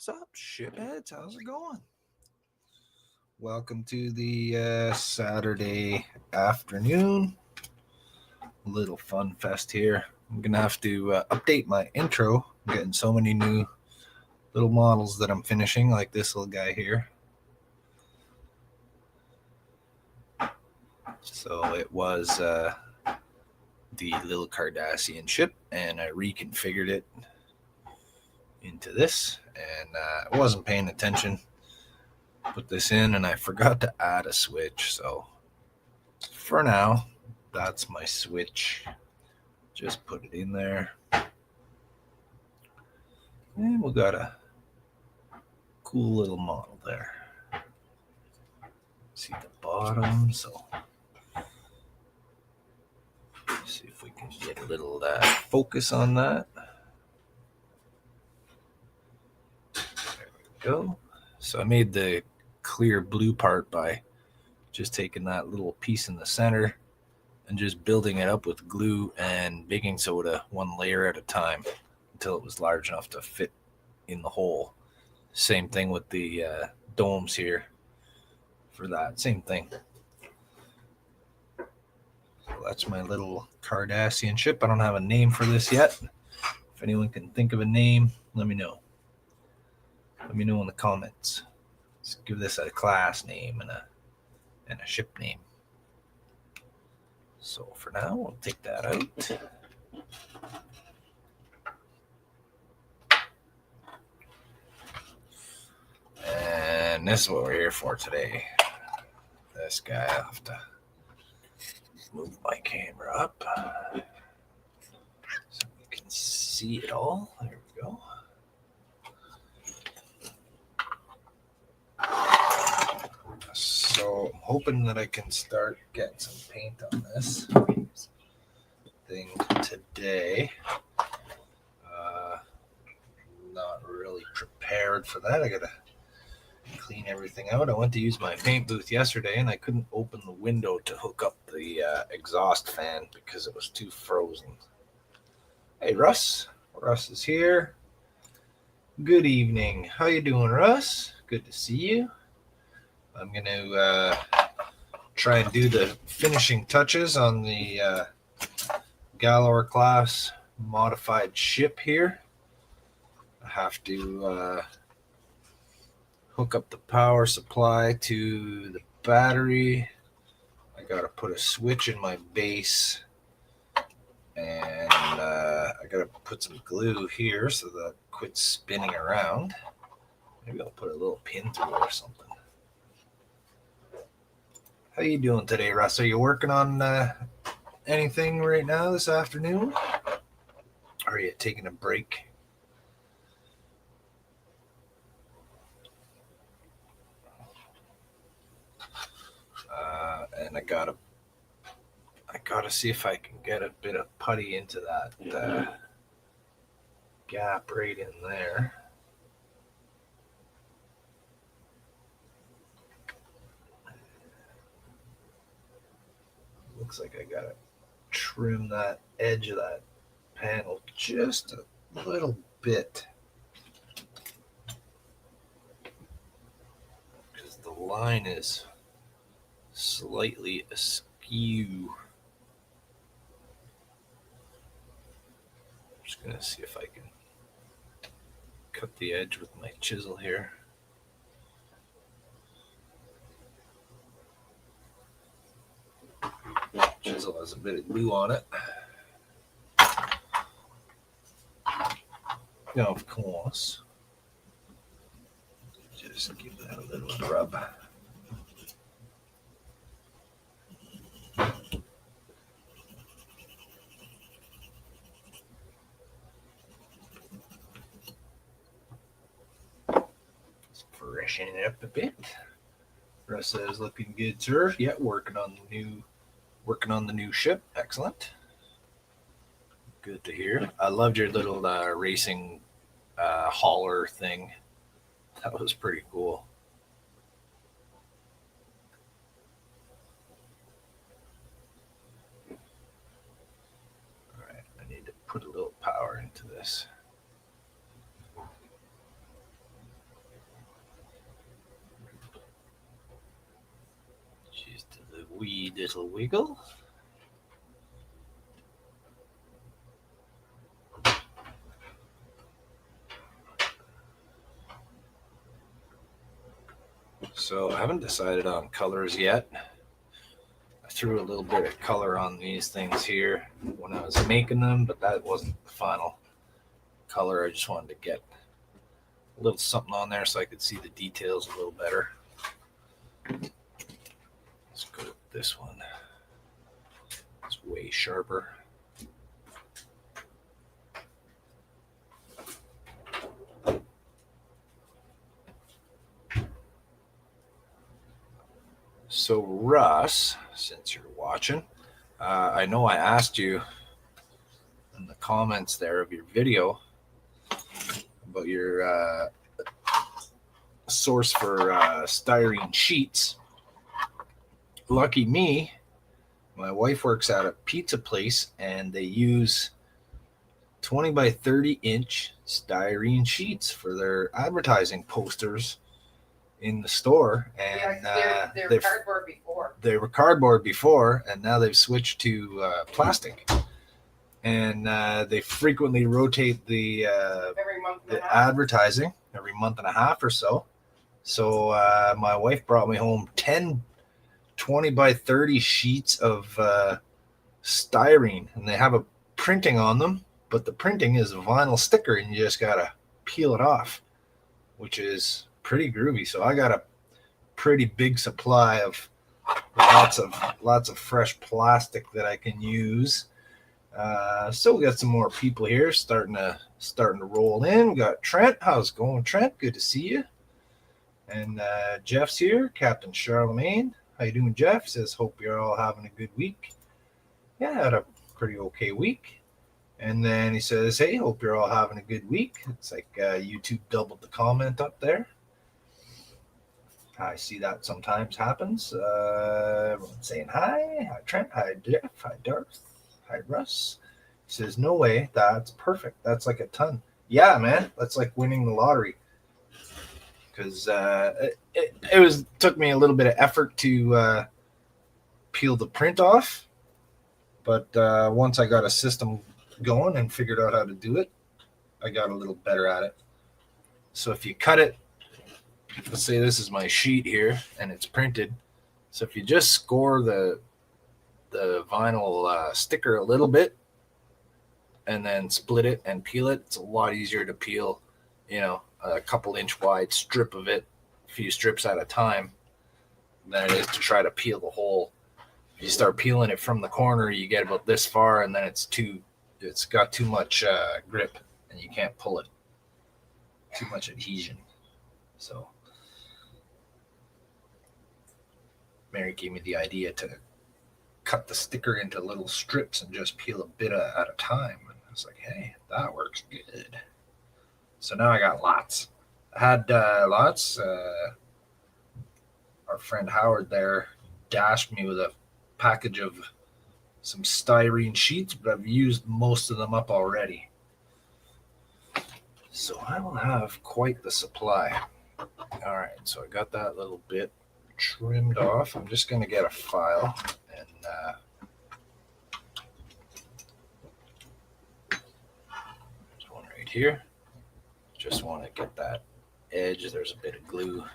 What's up, shipheads? How's it going? Welcome to the Saturday afternoon. Little fun fest here. I'm gonna have to update my intro. I'm getting so many new little models that I'm finishing, like this little guy here. So it was the little Cardassian ship, and I reconfigured it into this, and I wasn't paying attention. Put this in, and I forgot to add a switch. So for now, that's my switch. Just put it in there. And we got a cool little model there. See the bottom, so see if we can get a little focus on that. There we go. So I made the clear blue part by just taking that little piece in the center and just building it up with glue and baking soda one layer at a time until it was large enough to fit in the hole. Same thing with the domes here for that. Same thing. So that's my little Cardassian ship. I don't have a name for this yet. If anyone can think of a name, let me know. Let me know in the comments. Let's give this a class name and a ship name. So for now, we'll take that out. And this is what we're here for today. This guy, I'll have to move my camera up so we can see it all. There we go. So I'm hoping that I can start getting some paint on this thing today. Not really prepared for that. I gotta clean everything out. I went to use my paint booth yesterday and I couldn't open the window to hook up the exhaust fan because it was too frozen. Hey Russ. Russ is here. Good evening. How you doing, Russ? Good to see you. I'm gonna try and do the finishing touches on the Galor class modified ship here. I have to hook up the power supply to the battery. I gotta put a switch in my base, and I gotta put some glue here so that it quits spinning around. Maybe I'll put a little pin through it or something. How you doing today, Russ? Are you working on anything right now this afternoon? Or are you taking a break? And I gotta see if I can get a bit of putty into that gap right in there. Looks like I gotta trim that edge of that panel just a little bit, because the line is slightly askew. I'm just gonna see if I can cut the edge with my chisel here. Chisel has a bit of glue on it. Now, of course, just give that a little rub. Let's freshen it up a bit. Russ says, "Looking good, sir." Yeah, working on the new ship. Excellent. Good to hear. I loved your little racing hauler thing. That was pretty cool. All right, I need to put a little power into this. wee little wiggle. So I haven't decided on colors yet. I threw a little bit of color on these things here when I was making them, but that wasn't the final color. I just wanted to get a little something on there so I could see the details a little better. Let's go with this one. It's way sharper. So Russ, since you're watching, I know I asked you in the comments there of your video about your source for styrene sheets. Lucky me, my wife works at a pizza place and they use 20 by 30 inch styrene sheets for their advertising posters in the store. And they were cardboard before. They were cardboard before, and now they've switched to plastic. And they frequently rotate the advertising every month and a half or so. So my wife brought me home 10 20 by 30 sheets of styrene, and they have a printing on them, but the printing is a vinyl sticker, and you just gotta peel it off, which is pretty groovy. So I got a pretty big supply of lots of fresh plastic that I can use. So we got some more people here starting to roll in. We got Trent. How's it going, Trent? Good to see you. And Jeff's here, Captain Charlemagne. How you doing, Jeff? Says, hope you're all having a good week. Yeah, I had a pretty okay week. And then he says, hey, hope you're all having a good week. It's like YouTube doubled the comment up there. I see that sometimes happens. Everyone's saying hi. Hi, Trent. Hi, Jeff. Hi, Darth. Hi, Russ. He says, no way. That's perfect. That's like a ton. Yeah, man. That's like winning the lottery. Because it took me a little bit of effort to peel the print off. But once I got a system going and figured out how to do it, I got a little better at it. So if you cut it, let's say this is my sheet here and it's printed. So if you just score the vinyl sticker a little bit and then split it and peel it, it's a lot easier to peel, a couple inch wide strip of it, a few strips at a time, than it is to try to peel the whole. If you start peeling it from the corner, you get about this far and then it's got too much grip and you can't pull it. Too much adhesion. So Mary gave me the idea to cut the sticker into little strips and just peel a bit at a time. And I was like, hey, that works good. So now I got lots. I had lots. Our friend Howard there dashed me with a package of some styrene sheets, but I've used most of them up already. So I will have quite the supply. All right, so I got that little bit trimmed off. I'm just going to get a file and there's one right here. Just want to get that edge. There's a bit of glue.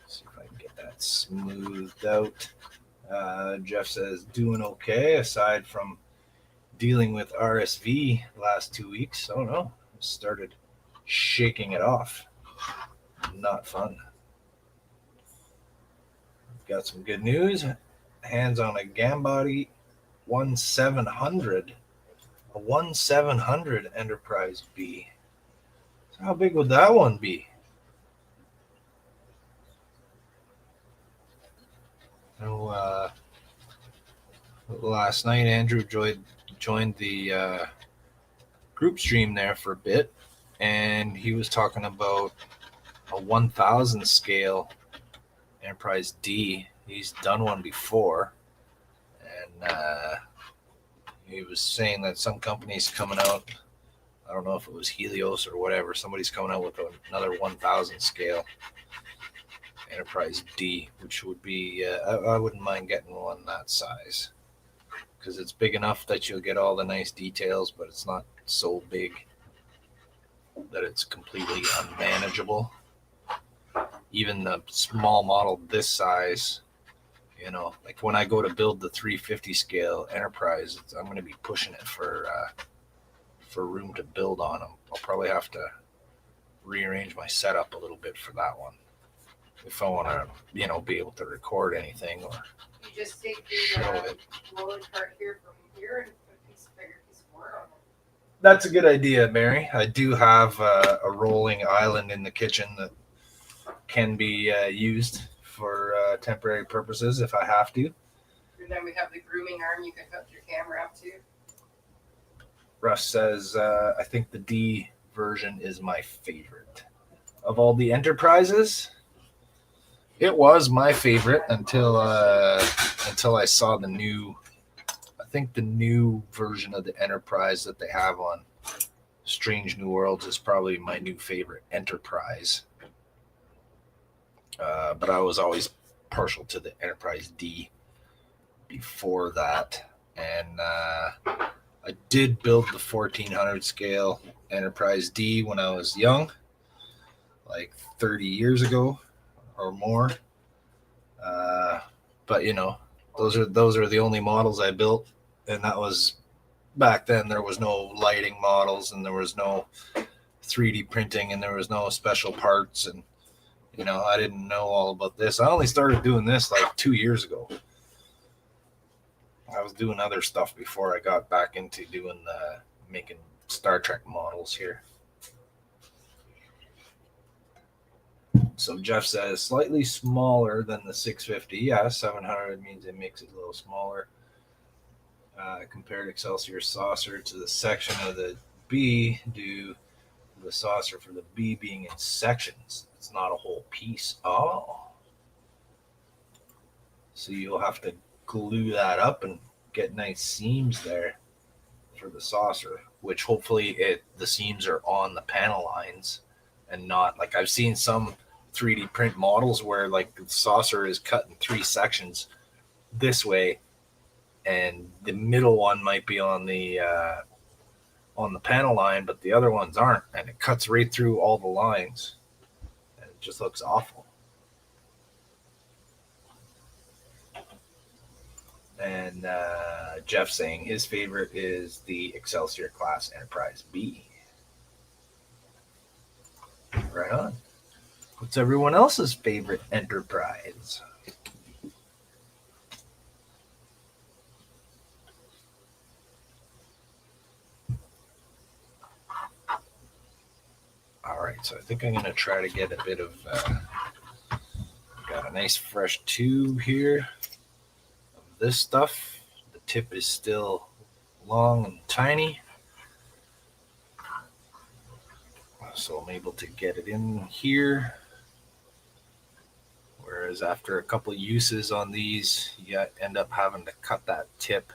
See if I can get that smoothed out. Jeff says, doing okay aside from dealing with RSV last 2 weeks. Oh no, started shaking it off. Not fun. Got some good news. Hands on a Gambody 1700. A 1700 Enterprise B. So how big would that one be? Last night Andrew joined the group stream there for a bit, and he was talking about a 1000 scale Enterprise D. He's done one before, and he was saying that some company's coming out. I don't know if it was Helios or whatever. Somebody's coming out with another 1000 scale, Enterprise D, which would be I wouldn't mind getting one that size because it's big enough that you'll get all the nice details, but it's not so big that it's completely unmanageable. Even the small model this size, like when I go to build the 350 scale Enterprise, I'm going to be pushing it for room to build on them. I'll probably have to rearrange my setup a little bit for that one if I want to, be able to record anything or You just take show the it. rolling cart here from here and put a bigger piece of board on it. That's a good idea, Mary. I do have a rolling island in the kitchen that can be used for temporary purposes if I have to. And then we have the grooming arm you can hook your camera up to. Russ says, I think the D version is my favorite. Of all the Enterprises, it was my favorite until I saw the new, I think the new version of the Enterprise that they have on Strange New Worlds is probably my new favorite Enterprise. But I was always partial to the Enterprise D before that. And I did build the 1400 scale Enterprise D when I was young, like 30 years ago or more. But those are the only models I built, and that was back then. There was no lighting models, and there was no 3D printing, and there was no special parts, and I didn't know all about this. I only started doing this like 2 years ago. I was doing other stuff before I got back into doing making Star Trek models here. So Jeff says slightly smaller than the 650. Yeah, 700 means it makes it a little smaller. Compared Excelsior saucer to the section of the B, due to the saucer for the B being in sections. It's not a whole piece. Oh. So you'll have to glue that up and get nice seams there for the saucer, which hopefully the seams are on the panel lines and not like I've seen some 3D print models where like the saucer is cut in 3 sections this way, and the middle one might be on the panel line, but the other ones aren't, and it cuts right through all the lines, and it just looks awful. And Jeff saying his favorite is the Excelsior class Enterprise B. Right on. What's everyone else's favorite Enterprise? All right, so I think I'm going to try to get a bit of, got a nice fresh tube here of this stuff. The tip is still long and tiny, so I'm able to get it in here. Whereas after a couple uses on these, you end up having to cut that tip,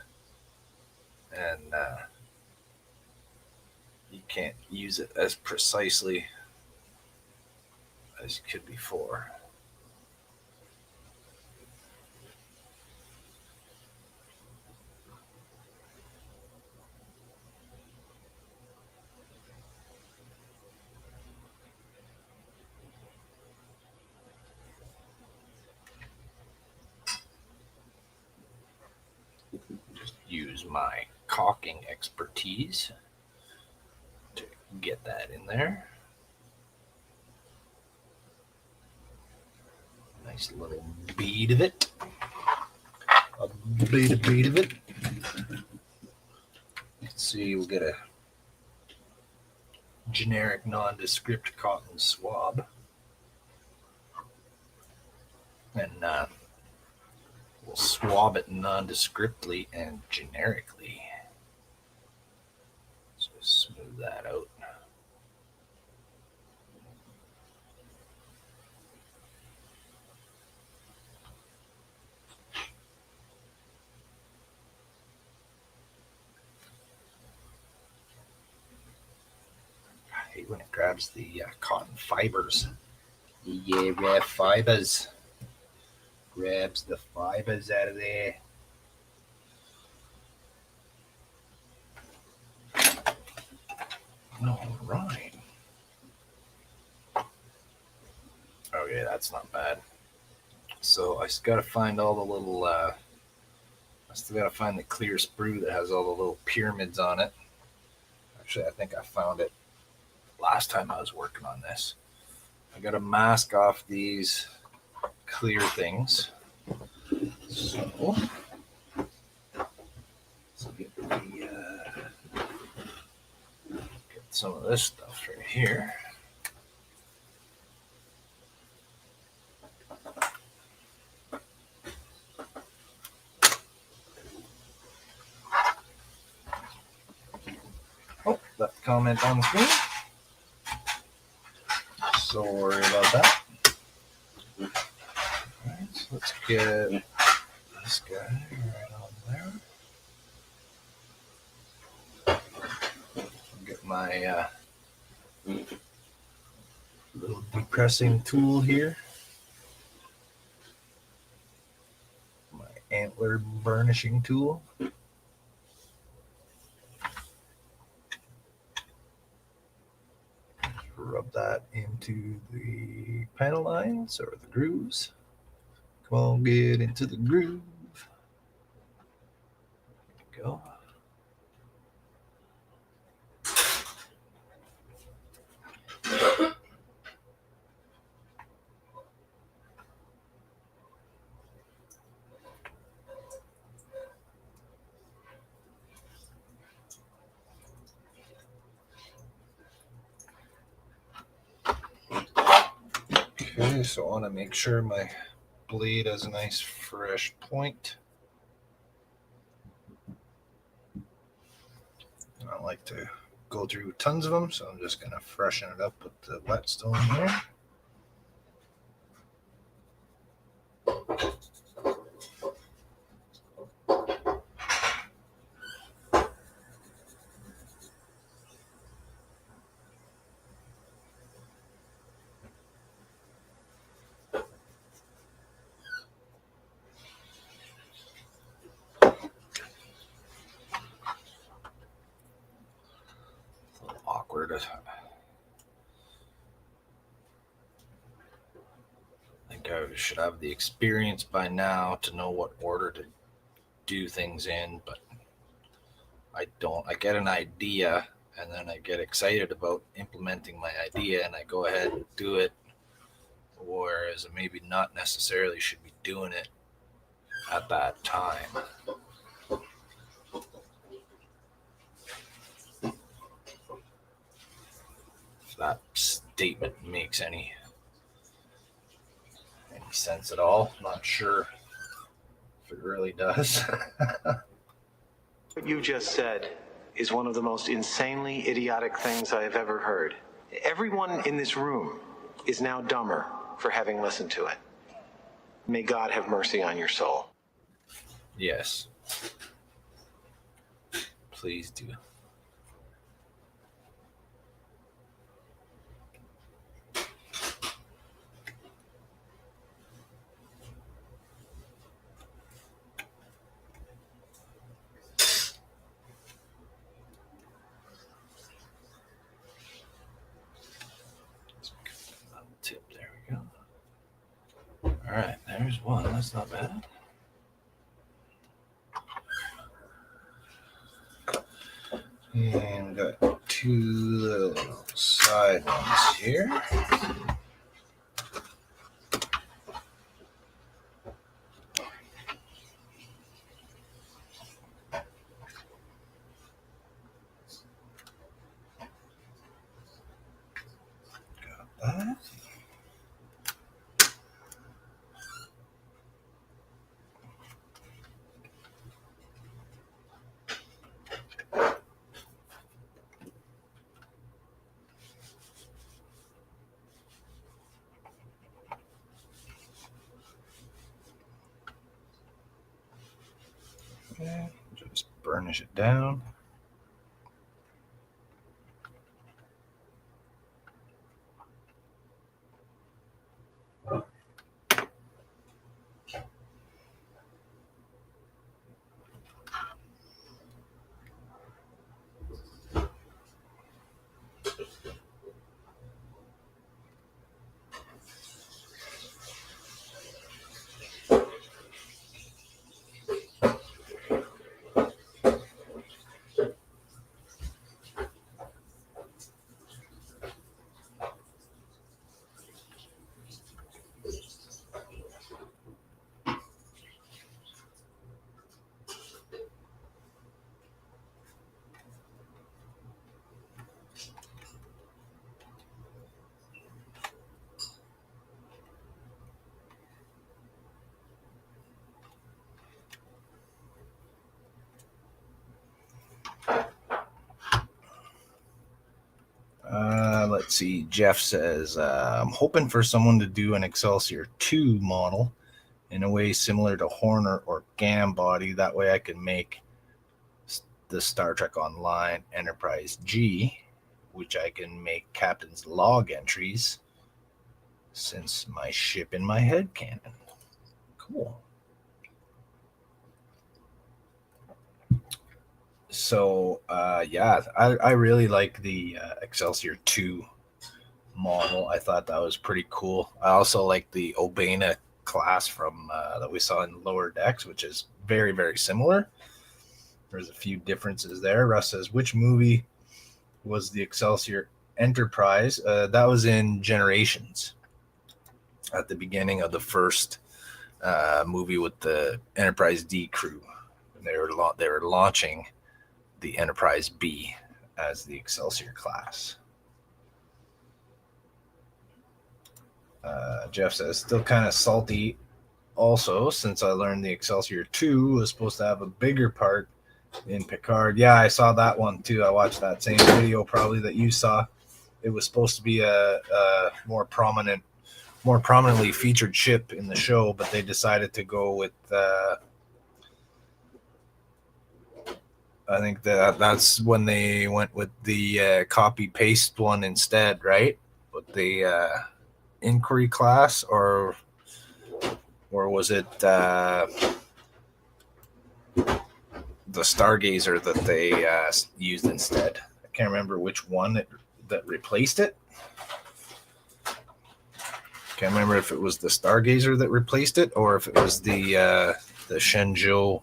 and you can't use it as precisely as you could before. Just use my caulking expertise to get that in there. Nice little bead of it. A bead of it. Let's see, we'll get a generic nondescript cotton swab. And we'll swab it nondescriptly and generically. So smooth that out. I hate when it grabs the cotton fibers. Yeah, rare fibers. Grabs the fibers out of there. All right. Okay, that's not bad. So I just got to find all the little. I still got to find the clear sprue that has all the little pyramids on it. Actually, I think I found it last time I was working on this. I got to mask off these clear things. So let's get some of this stuff right here. Oh, that comment on the screen. Sorry about that. Alright, so let's get this guy right on there. Get my little depressing tool here. My antler burnishing tool. Rub that into the panel lines or the grooves. Come on, get into the groove. There we go. Okay, so I want to make sure my blade has a nice fresh point. I don't like to go through tons of them, so I'm just going to freshen it up with the whetstone here. Awkward. I think I should have the experience by now to know what order to do things in, but I don't. I get an idea and then I get excited about implementing my idea and I go ahead and do it, whereas I maybe not necessarily should be doing it at that time. If that statement makes any sense at all, I'm not sure if it really does. What you just said is one of the most insanely idiotic things I have ever heard. Everyone in this room is now dumber for having listened to it. May God have mercy on your soul. Yes. Please do. Tip, there we go. All right, there's one. That's not bad. And we got two little side ones here. Got that. Okay, just burnish it down. let's see. Jeff says, I'm hoping for someone to do an Excelsior 2 model in a way similar to Horner or Gambody. That way I can make the Star Trek Online Enterprise G, which I can make captain's log entries since my ship in my head cannon. Cool. So, I really like the Excelsior 2 model. I thought that was pretty cool. I also like the Obana class from that we saw in Lower Decks, which is very, very similar. There's a few differences there. Russ says, which movie was the Excelsior Enterprise? That was in Generations, at the beginning of the first movie with the Enterprise D crew. They were launching the Enterprise B as the Excelsior class. Jeff says, still kind of salty also, since I learned the Excelsior 2 was supposed to have a bigger part in Picard. Yeah, I saw that one too. I watched that same video probably that you saw. It was supposed to be a more prominently featured ship in the show, but they decided to go with I think that's when they went with the copy paste one instead, right? With the Inquiry class, or was it the Stargazer that they used instead? I can't remember which one that replaced it. Can't remember if it was the Stargazer that replaced it, or if it was the Shenzhou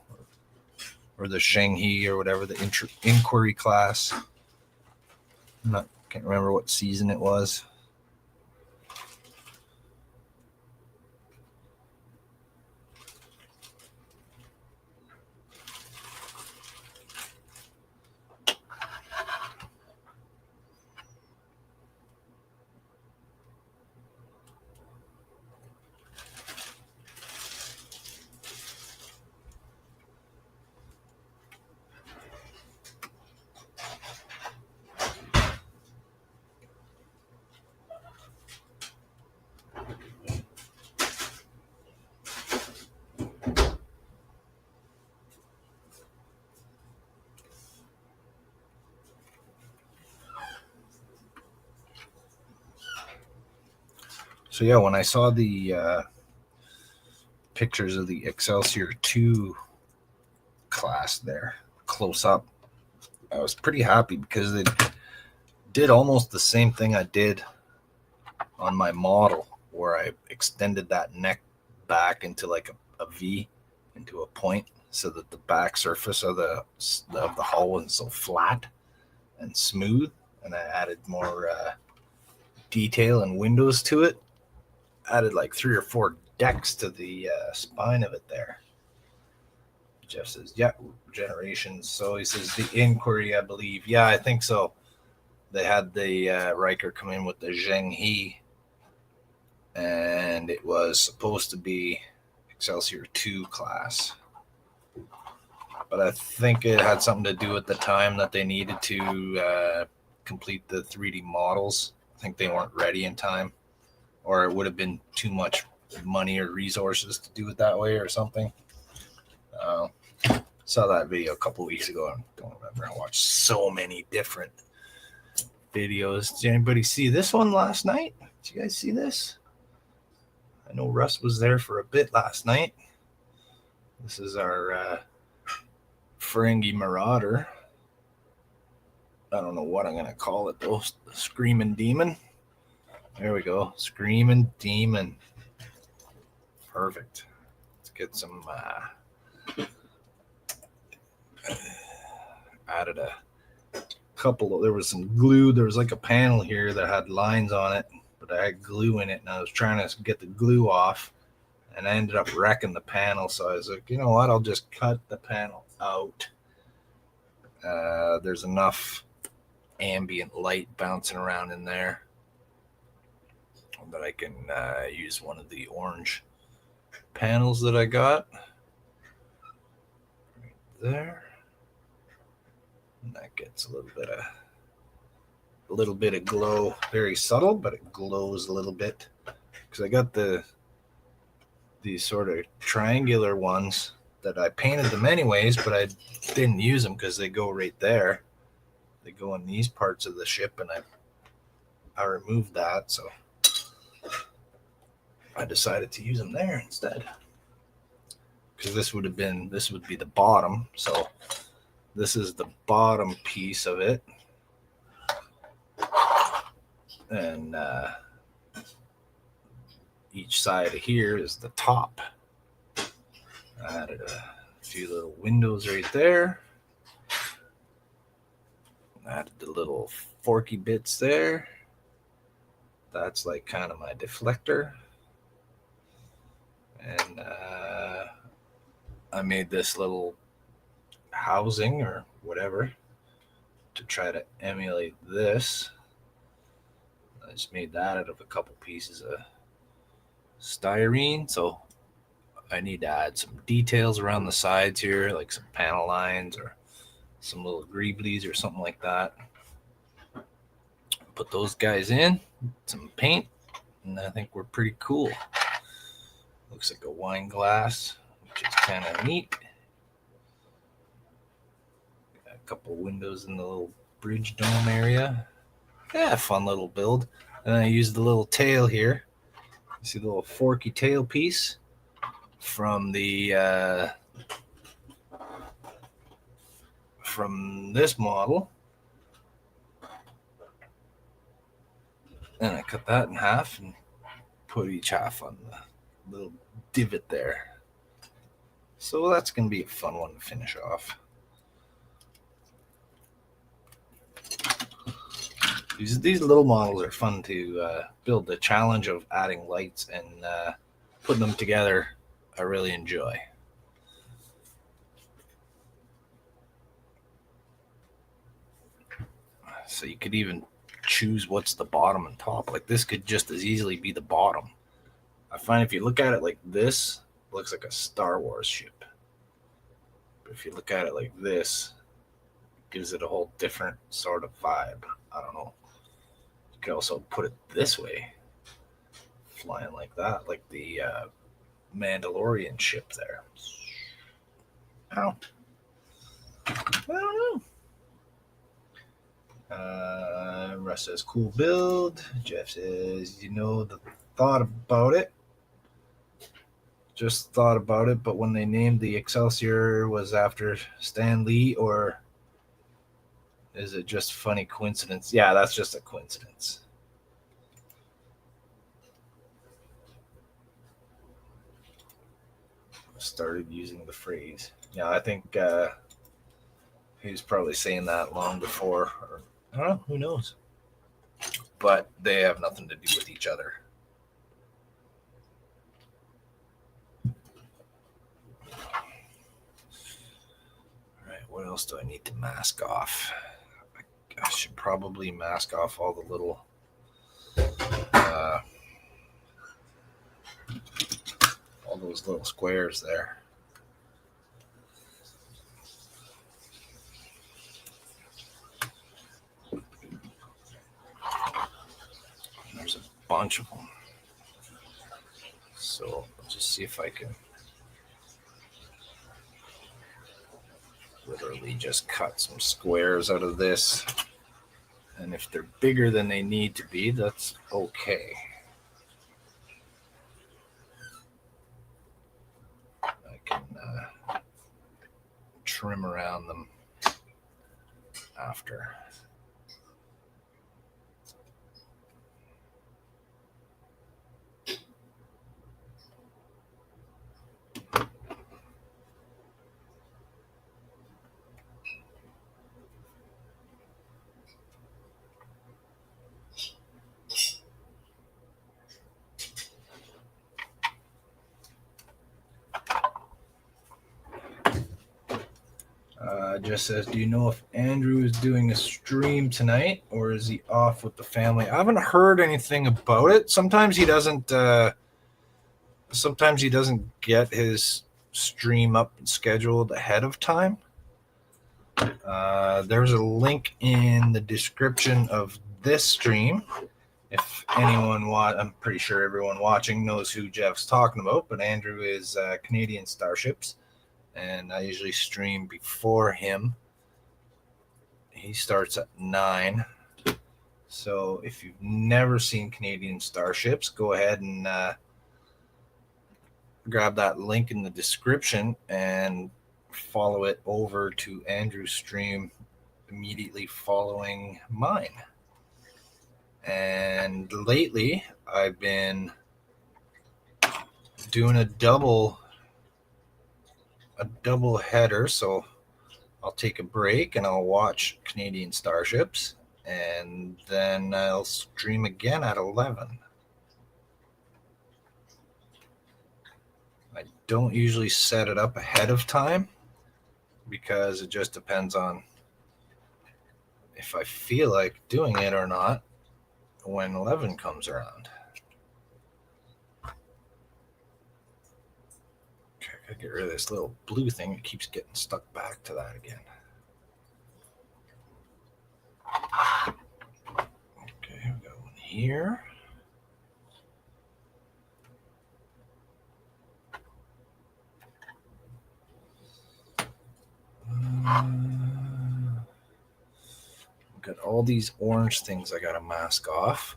or the Shanghi or whatever, the Inquiry class. Can't remember what season it was. So yeah, when I saw the pictures of the Excelsior 2 class there close up, I was pretty happy because they did almost the same thing I did on my model, where I extended that neck back into like a V, into a point, so that the back surface of the hull wasn't so flat and smooth, and I added more detail and windows to it. Added like 3 or 4 decks to the spine of it there. Jeff says, yeah, Generations. So he says the Inquiry, I believe. Yeah, I think so. They had the Riker come in with the Zheng He, and it was supposed to be Excelsior 2 class. But I think it had something to do with the time that they needed to complete the 3D models. I think they weren't ready in time, or it would have been too much money or resources to do it that way or something. Saw that video a couple weeks ago. I don't remember. I watched so many different videos. Did anybody see this one last night? Did you guys see this? I know Russ was there for a bit last night. This is our Ferengi Marauder. I don't know what I'm going to call it, though. The Screaming Demon. There we go. Screaming Demon. Perfect. Let's get some... added a couple. There was some glue. There was like a panel here that had lines on it, but I had glue in it, and I was trying to get the glue off, and I ended up wrecking the panel. So I was like, you know what? I'll just cut the panel out. There's enough ambient light bouncing around in there that I can use one of the orange panels that I got right there. And that gets a a little bit of glow, very subtle, but it glows a little bit. Because I got these sort of triangular ones that I painted them anyways, but I didn't use them because they go right there. They go in these parts of the ship, and I removed that, so I decided to use them there instead. Because this would be the bottom, so this is the bottom piece of it, and each side of here is the top. I added a few little windows right there. Added the little forky bits there. That's like kind of my deflector. And I made this little housing or whatever to try to emulate this. I just made that out of a couple pieces of styrene, so I need to add some details around the sides here, like some panel lines or some little greeblies or something like that. Put those guys in, some paint, and I think we're pretty cool. Looks like a wine glass, which is kind of neat. Got a couple windows in the little bridge dome area. Yeah, fun little build. And I used the little tail here. You see the little forky tail piece from the from this model. And I cut that in half and put each half on the little divot there. So that's going to be a fun one to finish off. These little models are fun to build. The challenge of adding lights and putting them together, I really enjoy. So you could even choose what's the bottom and top. Like this could just as easily be the bottom. I find if you look at it like this, it looks like a Star Wars ship. But if you look at it like this, it gives it a whole different sort of vibe. I don't know. You could also put it this way, flying like that, like the Mandalorian ship there. I don't know. Russ says, cool build. Jeff says, thought about it. Just thought about it, but when they named the Excelsior was after Stan Lee, or is it just funny coincidence? Yeah, that's just a coincidence. Started using the phrase. Yeah, I think he was probably saying that long before, or I don't know, who knows? But they have nothing to do with each other. All right, what else do I need to mask off? I should probably mask off all the little all those little squares there. There's a bunch of them. So let's just see if I can literally just cut some squares out of this. And if they're bigger than they need to be, that's okay. I can trim around them after. Just says, do you know if Andrew is doing a stream tonight or is he off with the family? I haven't heard anything about it. Sometimes he doesn't get his stream up and scheduled ahead of time. There's a link in the description of this stream, if anyone I'm pretty sure everyone watching knows who Jeff's talking about, but Andrew is Canadian Starships, and I usually stream before him. He starts at 9. So if you've never seen Canadian Starships, go ahead and grab that link in the description and follow it over to Andrew's stream immediately following mine. And lately, I've been doing a double header, so I'll take a break and I'll watch Canadian Starships, and then I'll stream again at 11. I don't usually set it up ahead of time because it just depends on if I feel like doing it or not when 11 comes around. Okay, I gotta get rid of this little blue thing. It keeps getting stuck back to that again. Okay, we got one here. Got all these orange things I gotta mask off.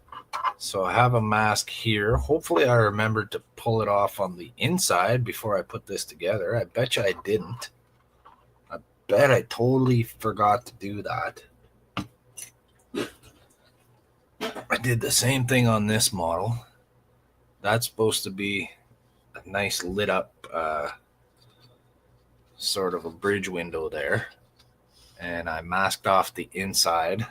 So I have a mask here. Hopefully I remembered to pull it off on the inside before I put this together. I bet you I didn't. I bet I totally forgot to do that. I did the same thing on this model. That's supposed to be a nice lit up sort of a bridge window there. And I masked off the inside,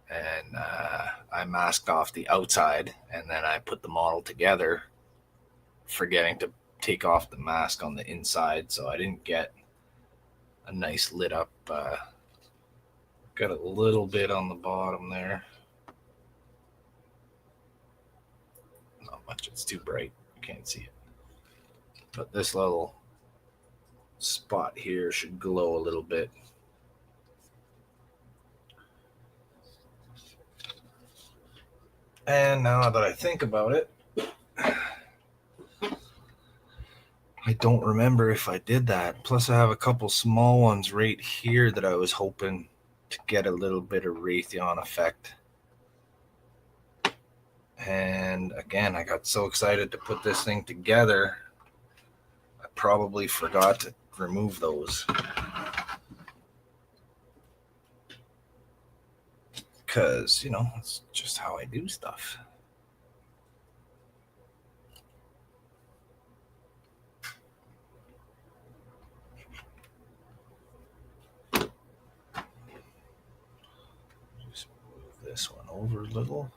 and I masked off the outside, and then I put the model together, forgetting to take off the mask on the inside, so I didn't get a nice lit up. Got a little bit on the bottom there. Not much, it's too bright. You can't see it. But this little spot here should glow a little bit. And now that I think about it, I don't remember if I did that. Plus, I have a couple small ones right here that I was hoping to get a little bit of Raytheon effect. And again, I got so excited to put this thing together, I probably forgot to remove those. Because, you know, it's just how I do stuff. Just move this one over a little.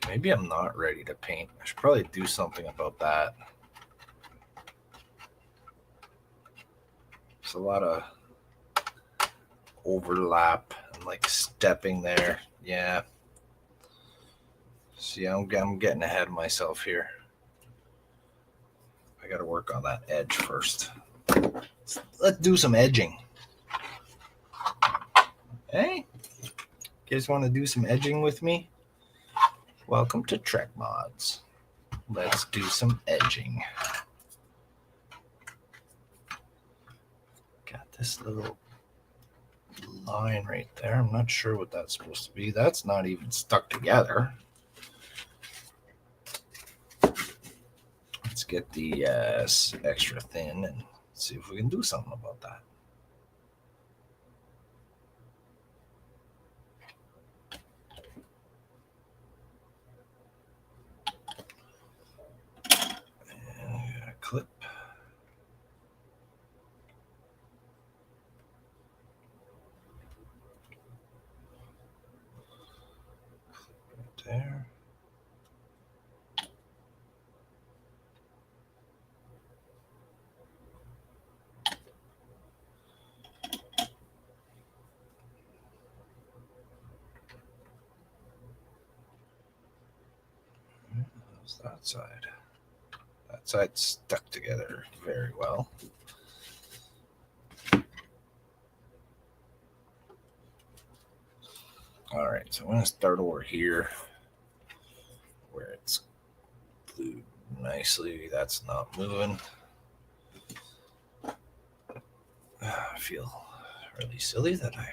Maybe I'm not ready to paint. I should probably do something about that. There's a lot of overlap and like stepping there. Yeah. See, I'm getting ahead of myself here. I got to work on that edge first. Let's do some edging. Hey, you guys want to do some edging with me? Welcome to Trek Mods. Let's do some edging. Got this little line right there. I'm not sure what that's supposed to be. That's not even stuck together. Let's get the extra thin and see if we can do something about that. Clip. Right there. How's that side? That side's stuck together very well. All right, so I'm going to start over here where it's glued nicely. That's not moving. I feel really silly that I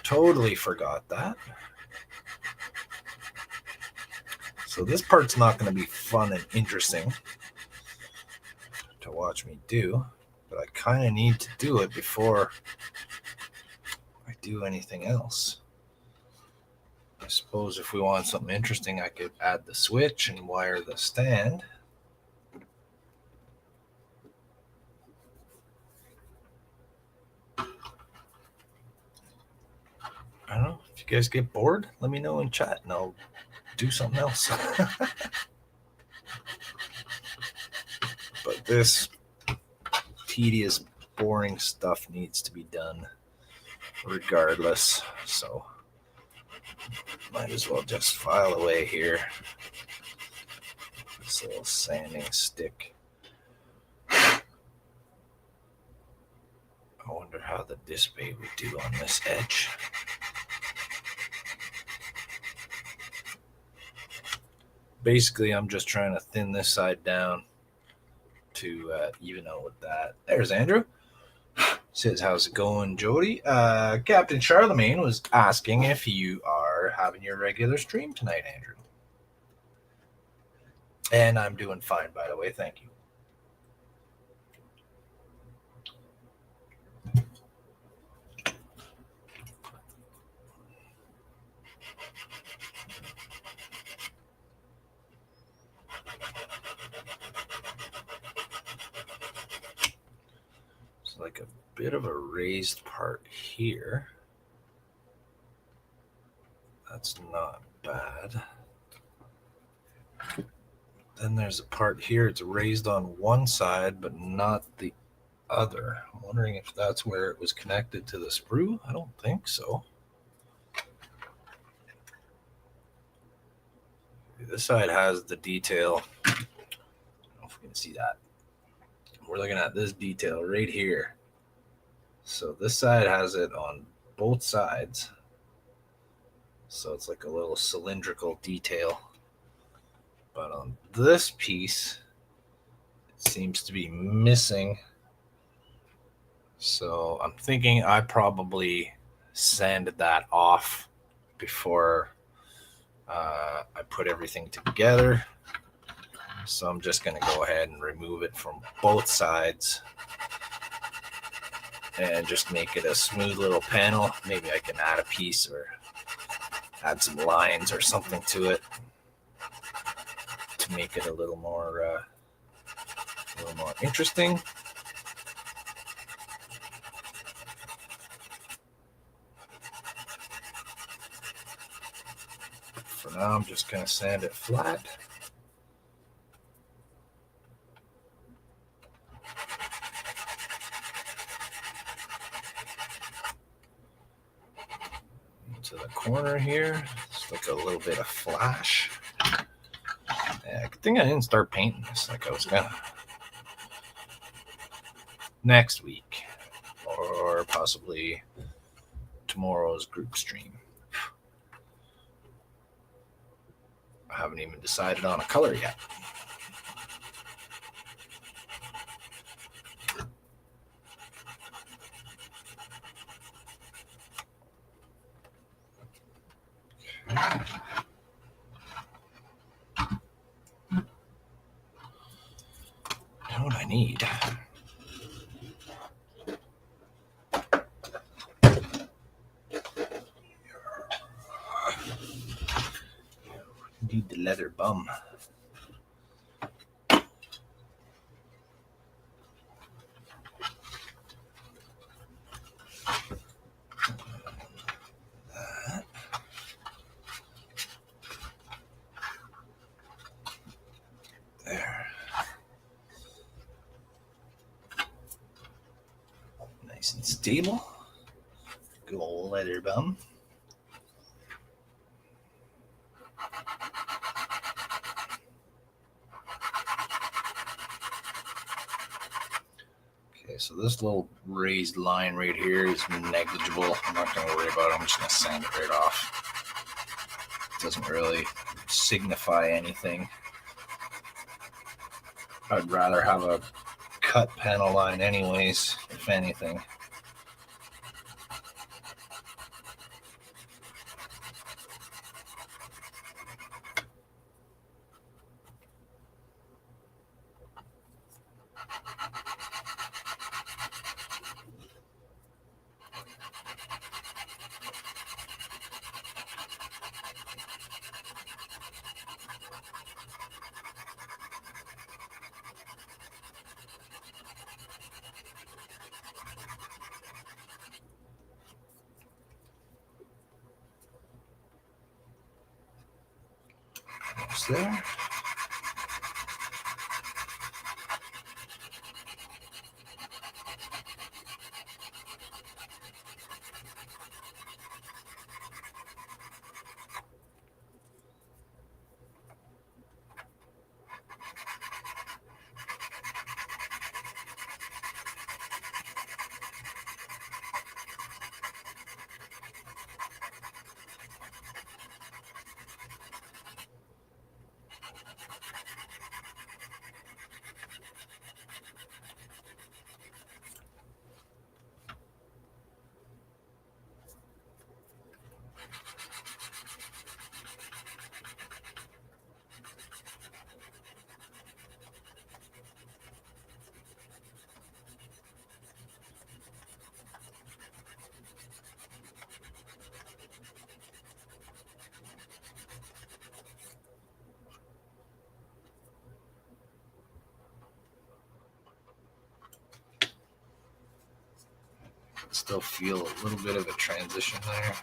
totally forgot that. So this part's not going to be fun and interesting to watch me do, but I kind of need to do it before I do anything else. I suppose if we want something interesting, I could add the switch and wire the stand. I don't know. If you guys get bored, let me know in chat and I'll do something else. But this tedious, boring stuff needs to be done regardless. So might as well just file away here. This little sanding stick. I wonder how the display would do on this edge. Basically, I'm just trying to thin this side down to even out with that. There's Andrew. Says, how's it going, Jody? Captain Charlemagne was asking if you are having your regular stream tonight, Andrew. And I'm doing fine, by the way. Thank you. It's like a bit of a raised part here. That's not bad. Then there's a part here. It's raised on one side, but not the other. I'm wondering if that's where it was connected to the sprue. I don't think so. This side has the detail. I don't know if we can see that. We're looking at this detail right here. So this side has it on both sides. So it's like a little cylindrical detail. But on this piece, it seems to be missing. So I'm thinking I probably sanded that off before I put everything together. So I'm just going to go ahead and remove it from both sides and just make it a smooth little panel. Maybe I can add a piece or add some lines or something to it to make it a little more interesting. For now, I'm just going to sand it flat. To the corner here, it's like a little bit of flash. Yeah, good thing I didn't start painting this like I was gonna. Next week, or possibly tomorrow's group stream. I haven't even decided on a color yet. You know what I need? Need the leather bum. There. Nice and stable. Good old leather bum. Okay, so this little raised line right here is negligible. I'm not going to worry about it. I'm just going to sand it right off. doesn't really signify anything. I'd rather have a cut panel line anyways, if anything. Almost there. Still feel a little bit of a transition there.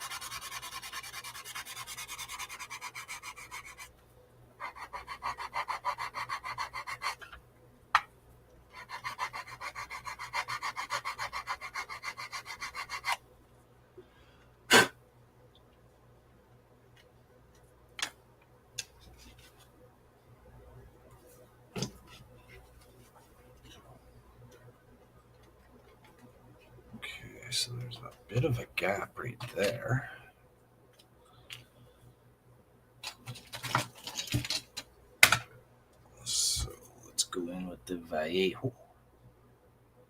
Okay, so there's a bit of a gap right there. So let's go in with the Vallejo.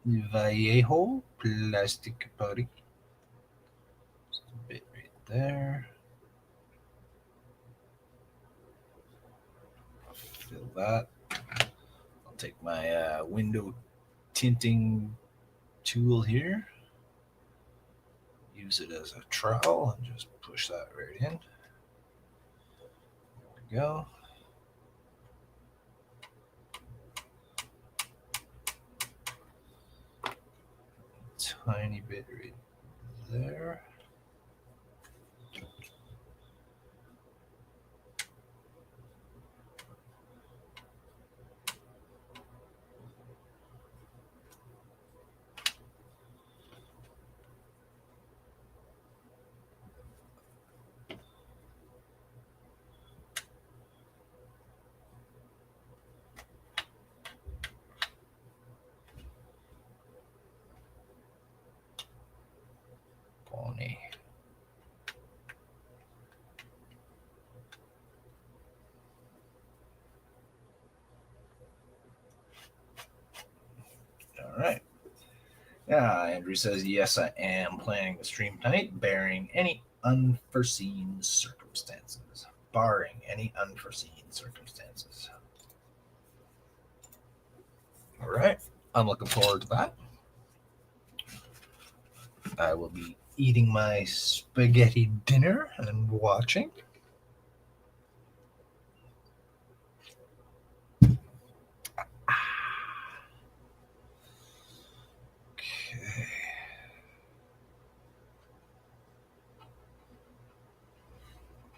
Vallejo plastic putty. Just a bit right there. I'll fill that. I'll take my window tinting tool here. Use it as a trowel and just push that right in. There we go. Tiny bit right there. Bonnie. All right. Yeah, Andrew says, yes, I am planning to stream tonight, barring any unforeseen circumstances. Barring any unforeseen circumstances. All right. I'm looking forward to that. I will be eating my spaghetti dinner and watching. Okay.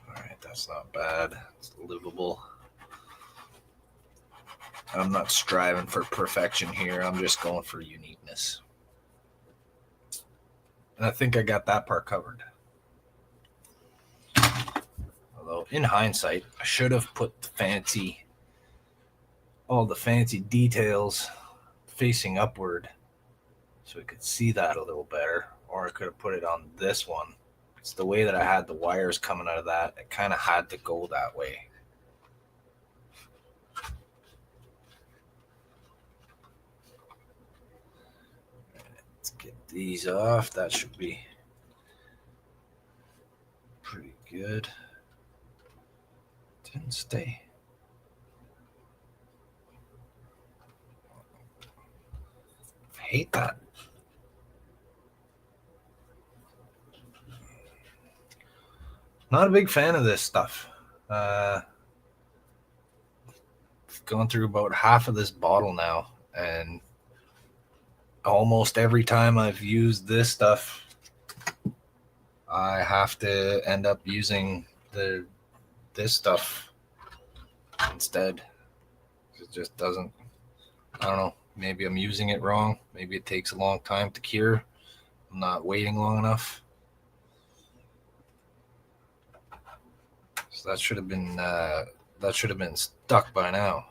All right, that's not bad. It's livable. I'm not striving for perfection here. I'm just going for uniqueness. And I think I got that part covered. Although in hindsight, I should have put all the fancy details facing upward so we could see that a little better. Or I could have put it on this one It's the way that I had the wires coming out of that. It kind of had to go that way. Let's get these off. That should be pretty good. Didn't stay. I hate that. Not a big fan of this stuff. Gone through about half of this bottle now, and almost every time I've used this stuff, I have to end up using this stuff instead. It just doesn't. I don't know. Maybe I'm using it wrong. Maybe it takes a long time to cure. I'm not waiting long enough. So that should have been stuck by now.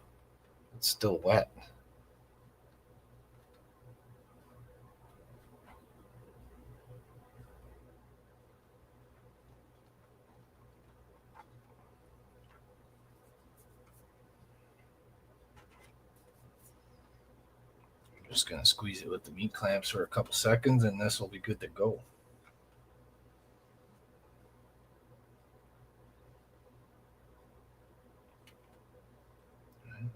It's still wet. I'm just gonna squeeze it with the meat clamps for a couple seconds, and this will be good to go.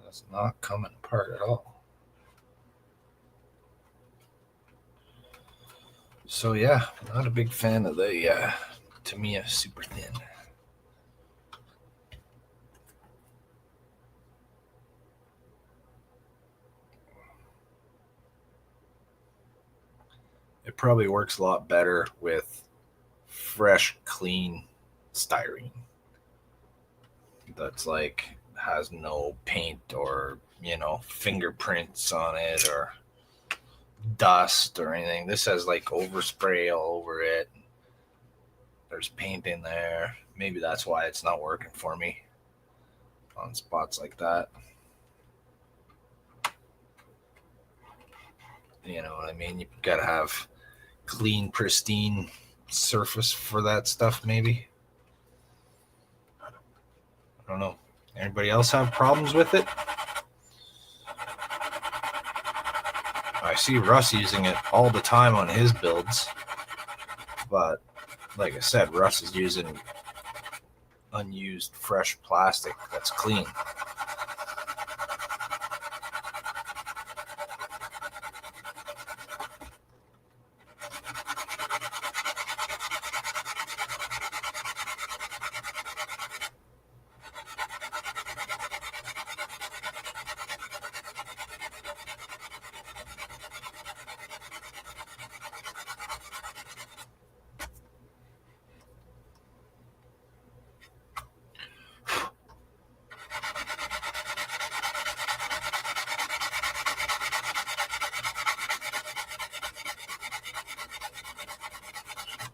That's not coming apart at all. So yeah, not a big fan of the Tamiya super thin. It probably works a lot better with fresh, clean styrene that's like has no paint or fingerprints on it or dust or anything. This has like overspray all over it. There's paint in there. Maybe that's why it's not working for me on spots like that. You know what I mean? You gotta have clean, pristine surface for that stuff, maybe. I don't know. Anybody else have problems with it? I see Russ using it all the time on his builds, but like I said, Russ is using unused fresh plastic that's clean.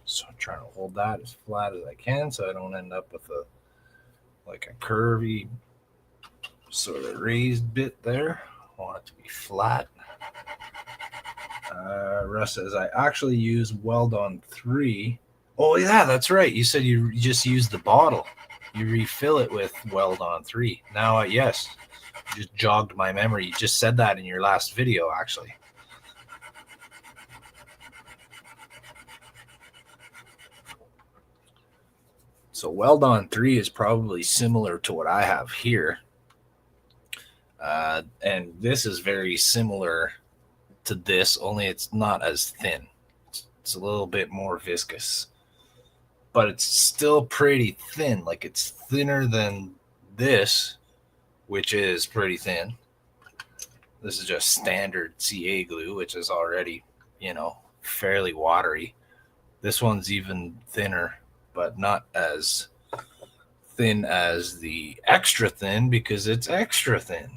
So I'm trying to hold that as flat as I can so I don't end up with a curvy sort of raised bit there. I want it to be flat. Russ says I actually use Weld on 3. Oh yeah, that's right. You said you just use the bottle. You refill it with Weld on 3. Now, yes, you just jogged my memory. You just said that in your last video, actually. So Weld on 3 is probably similar to what I have here. And this is very similar to this, only it's not as thin. It's a little bit more viscous. But it's still pretty thin. Like, it's thinner than this, which is pretty thin. This is just standard CA glue, which is already, fairly watery. This one's even thinner, but not as thin as the extra thin because it's extra thin.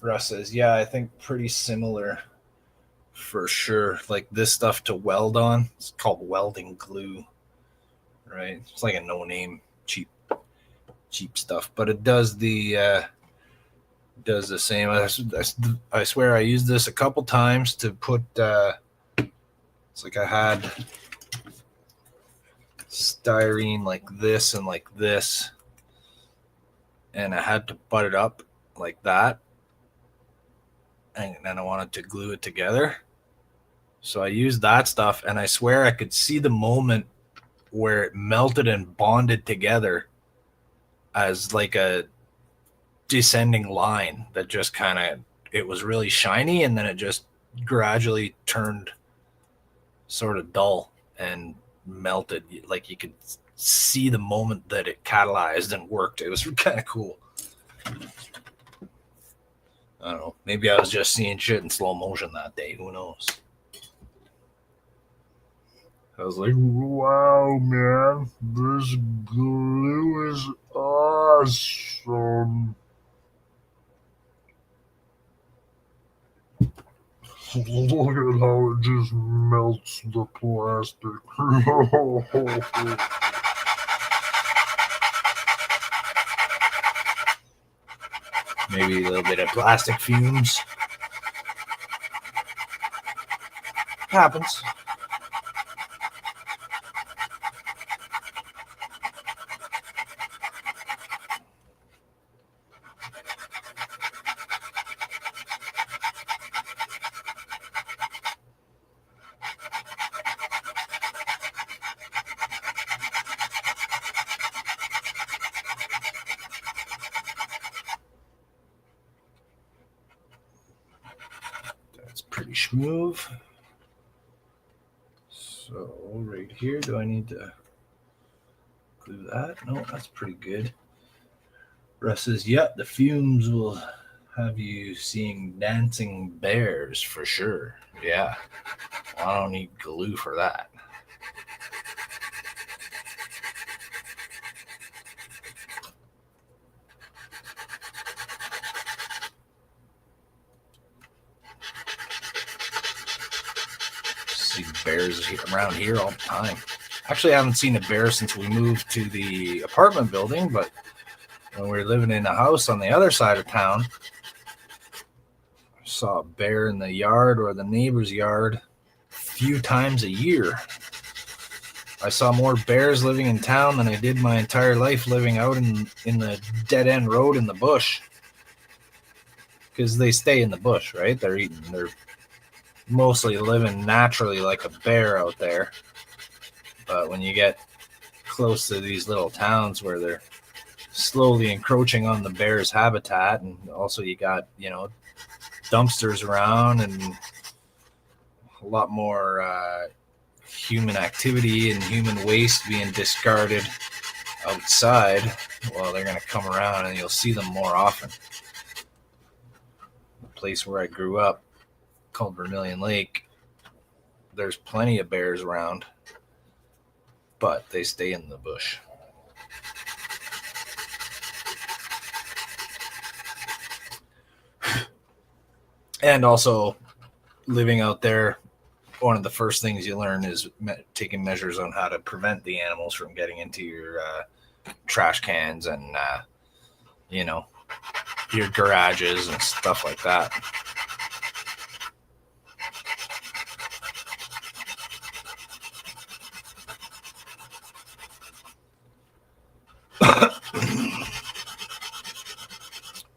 Russ says, yeah, I think pretty similar for sure. Like this stuff to weld on, it's called welding glue, right? It's like a no-name cheap stuff, but it does the does the same. I swear I used this a couple times to put. It's like I had styrene like this and like this, and I had to butt it up like that, and then I wanted to glue it together. So I used that stuff, and I swear I could see the moment where it melted and bonded together as like a descending line that just kind of, it was really shiny, and then it just gradually turned sort of dull and melted. Like you could see the moment that it catalyzed and worked. It was kind of cool. I don't know. Maybe I was just seeing shit in slow motion that day. Who knows? I was like, wow, man, this glue is awesome. Look at how it just melts the plastic. Maybe a little bit of plastic fumes. Happens. Pretty smooth. So right here, do I need to glue that? No, that's pretty good. Russ says, yep, the fumes will have you seeing dancing bears for sure. Yeah, well, I don't need glue for that. See bears around here all the time. Actually, I haven't seen a bear since we moved to the apartment building, but when we were living in a house on the other side of town, I saw a bear in the yard or the neighbor's yard a few times a year. I saw more bears living in town than I did my entire life living out in the dead end road in the bush. Because they stay in the bush, right? They're mostly living naturally like a bear out there. But when you get close to these little towns where they're slowly encroaching on the bear's habitat, and also you got, dumpsters around and a lot more human activity and human waste being discarded outside, well, they're going to come around and you'll see them more often. The place where I grew up, called Vermilion Lake, there's plenty of bears around, but they stay in the bush. And also, living out there, one of the first things you learn is taking measures on how to prevent the animals from getting into your trash cans and, your garages and stuff like that.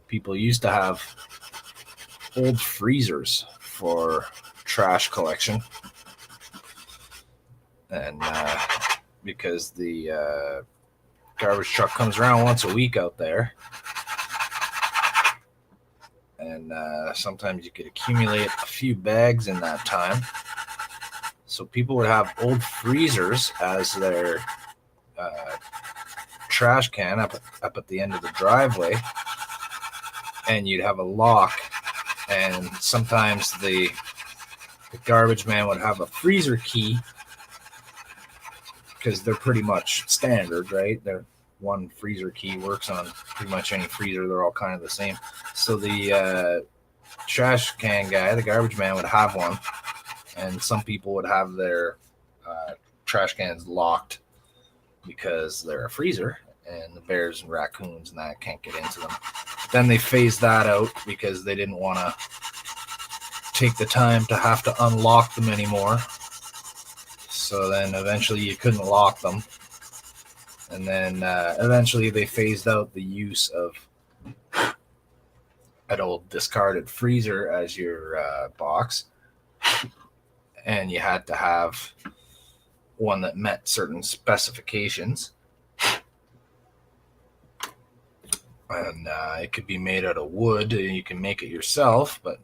People used to have old freezers for trash collection, and because the garbage truck comes around once a week out there, and sometimes you could accumulate a few bags in that time, so people would have old freezers as their trash can up at the end of the driveway, and you'd have a lock, and sometimes the garbage man would have a freezer key, because they're pretty much standard, right? They're one freezer key works on pretty much any freezer. They're all kind of the same. So the trash can guy, the garbage man, would have one, and some people would have their trash cans locked because they're a freezer, and the bears and raccoons and that can't get into them. then they phased that out because they didn't want to take the time to have to unlock them anymore. So then eventually you couldn't lock them. And then eventually they phased out the use of an old discarded freezer as your box. And you had to have one that met certain specifications. And it could be made out of wood. You can make it yourself, but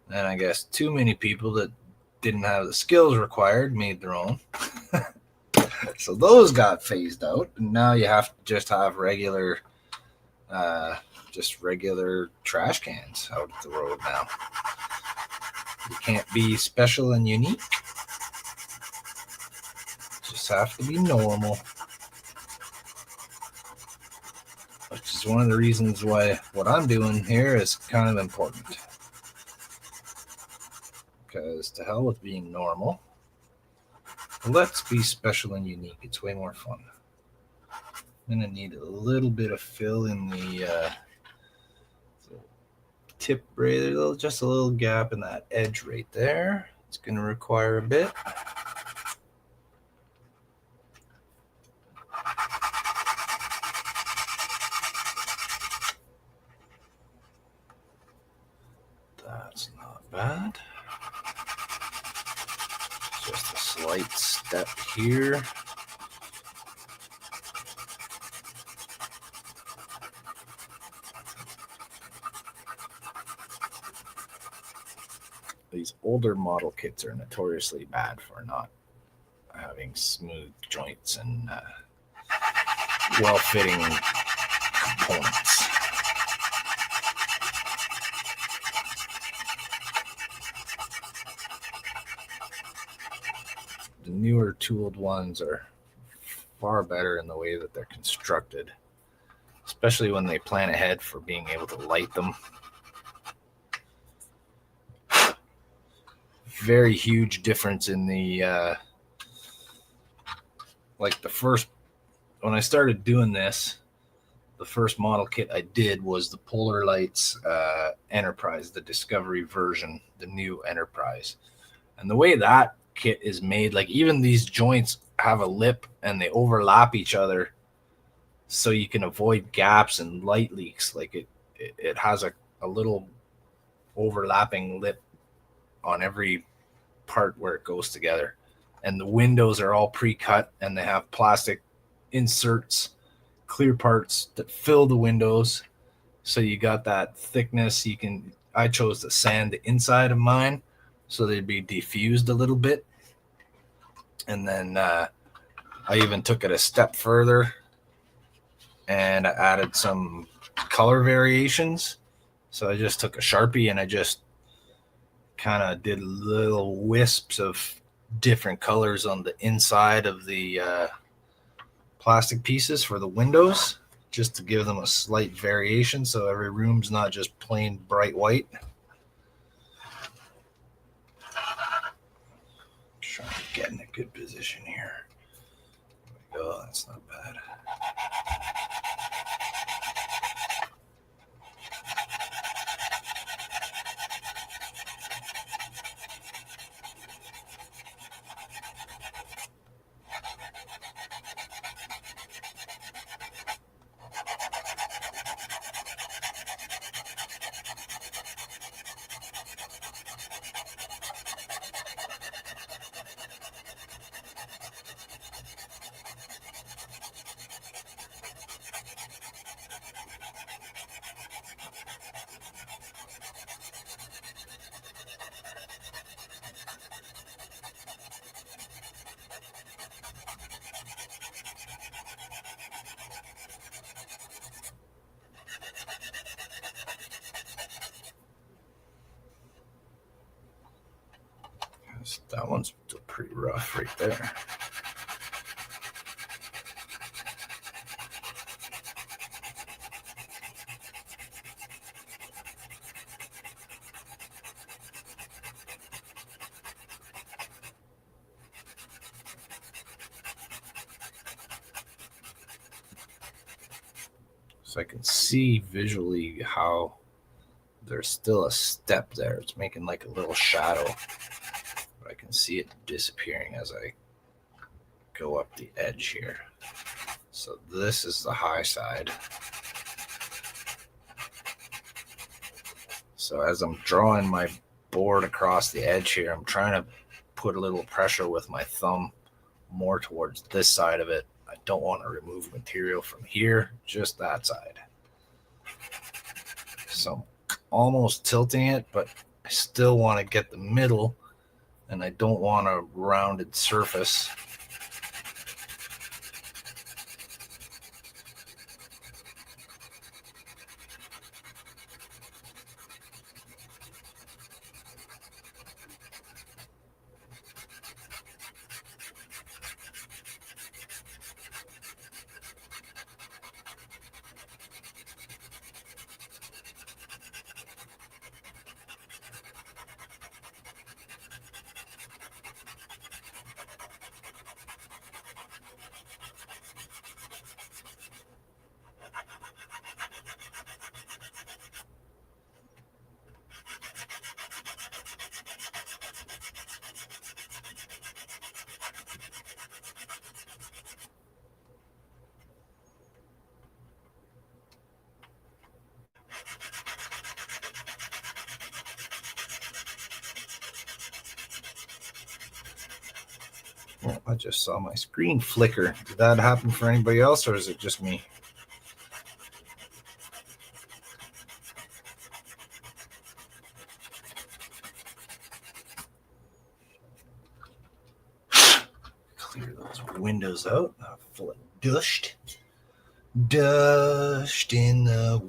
then I guess too many people that didn't have the skills required made their own. So those got phased out, and now you have to just have regular trash cans out at the road now. You can't be special and unique. Just have to be normal. Which is one of the reasons why what I'm doing here is kind of important. Because to hell with being normal. Let's be special and unique. It's way more fun. I'm going to need a little bit of fill in the tip right there. Just a little gap in that edge right there. It's going to require a bit. That's not bad. Just a slight step here. These older model kits are notoriously bad for not having smooth joints and well-fitting components. The newer tooled ones are far better in the way that they're constructed, especially when they plan ahead for being able to light them. Very huge difference in the when I started doing this, the first model kit I did was the Polar Lights Enterprise, the Discovery version, the new Enterprise. And the way that kit is made, like even these joints have a lip and they overlap each other so you can avoid gaps and light leaks. Like it has a little overlapping lip on every part where it goes together. And the windows are all pre-cut and they have plastic inserts, clear parts that fill the windows. So you got that thickness. I chose to sand the inside of mine so they'd be diffused a little bit. And then I even took it a step further and I added some color variations. So I just took a Sharpie and I just kind of did little wisps of different colors on the inside of the plastic pieces for the windows, just to give them a slight variation so every room's not just plain bright white. Trying to get in a good position here. There we go. That's not bad. That one's pretty rough right there. So I can see visually how there's still a step there. It's making like a little shadow, but I can see it disappearing as I go up the edge here. So this is the high side. So as I'm drawing my board across the edge here, I'm trying to put a little pressure with my thumb more towards this side of it. I don't want to remove material from here, just that side. So I'm almost tilting it, but I still want to get the middle, and I don't want a rounded surface. Oh, I just saw my screen flicker. Did that happen for anybody else, or is it just me? Clear those windows out. Full of dust. Dust in the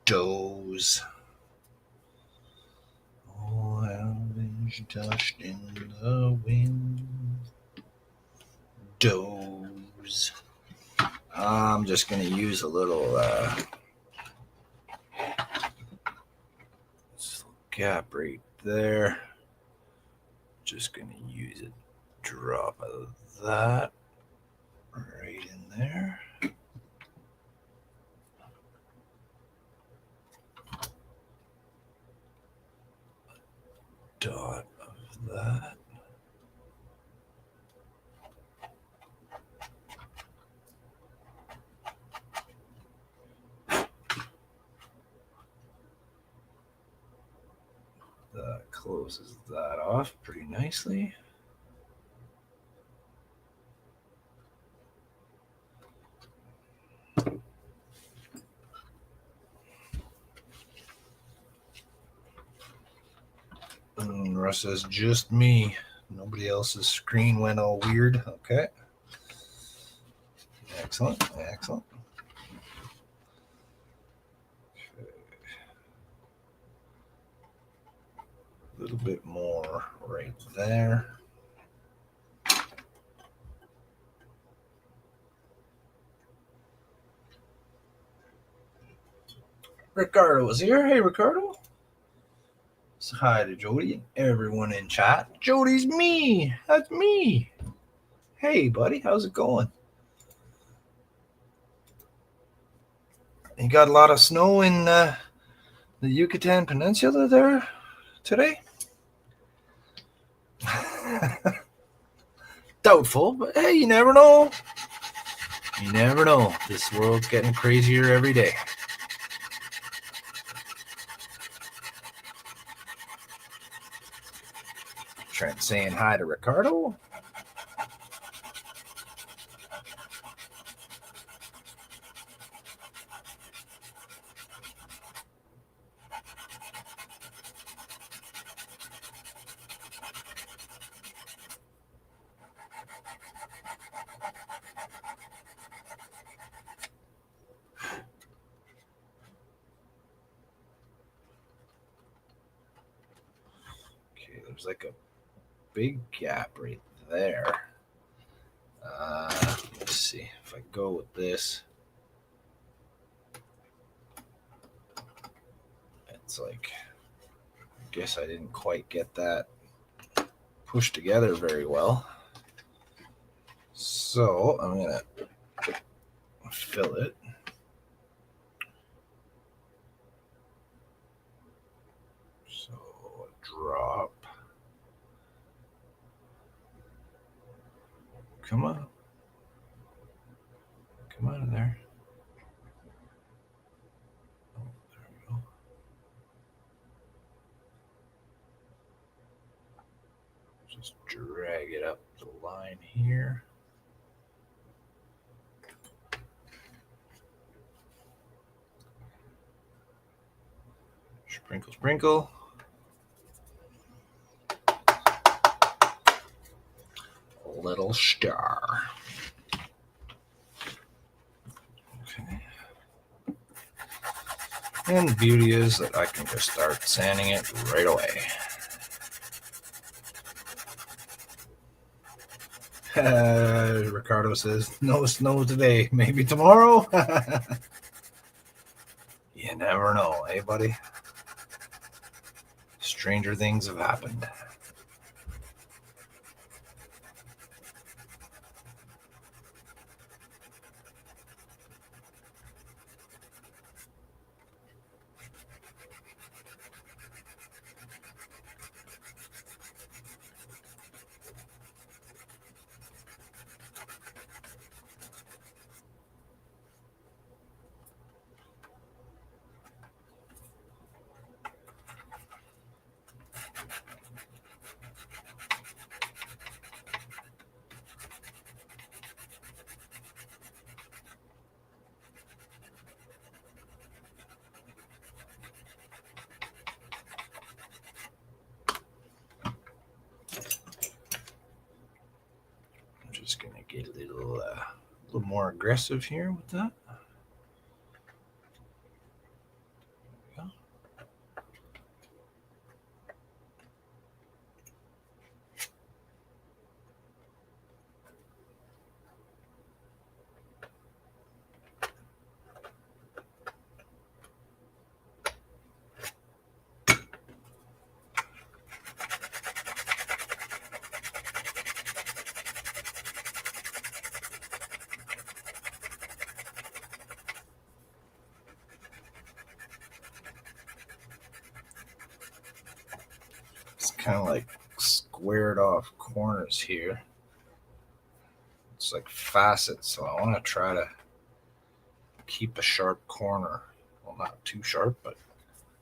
windows. Orange dust in the windows. I'm just going to use a little gap right there. Just going to use a drop of that right in there. Dot of that. That closes that off pretty nicely. And Russ says, just me. Nobody else's screen went all weird. Okay. Excellent. Excellent. Okay. A little bit more right there. Ricardo is here. Hey, Ricardo. Say hi to Jody and everyone in chat. Jody's me. That's me. Hey, buddy. How's it going? You got a lot of snow in the Yucatan Peninsula there today? Doubtful, but hey, you never know. You never know. This world's getting crazier every day. Trent saying hi to Ricardo. There's like a big gap right there. Let's see if I go with this. It's like, I guess I didn't quite get that pushed together very well. So I'm gonna fill it Come on. Come out of there. Oh, there we go. Just drag it up the line here. Sprinkle, sprinkle. A little star. Okay. And the beauty is that I can just start sanding it right away. Ricardo says, no snow today. Maybe tomorrow? You never know, eh, buddy? Stranger things have happened. Just gonna get a little more aggressive here with that. There we go. It's kind of like squared off corners here. It's like facets, so I want to try to keep a sharp corner. Well, not too sharp, but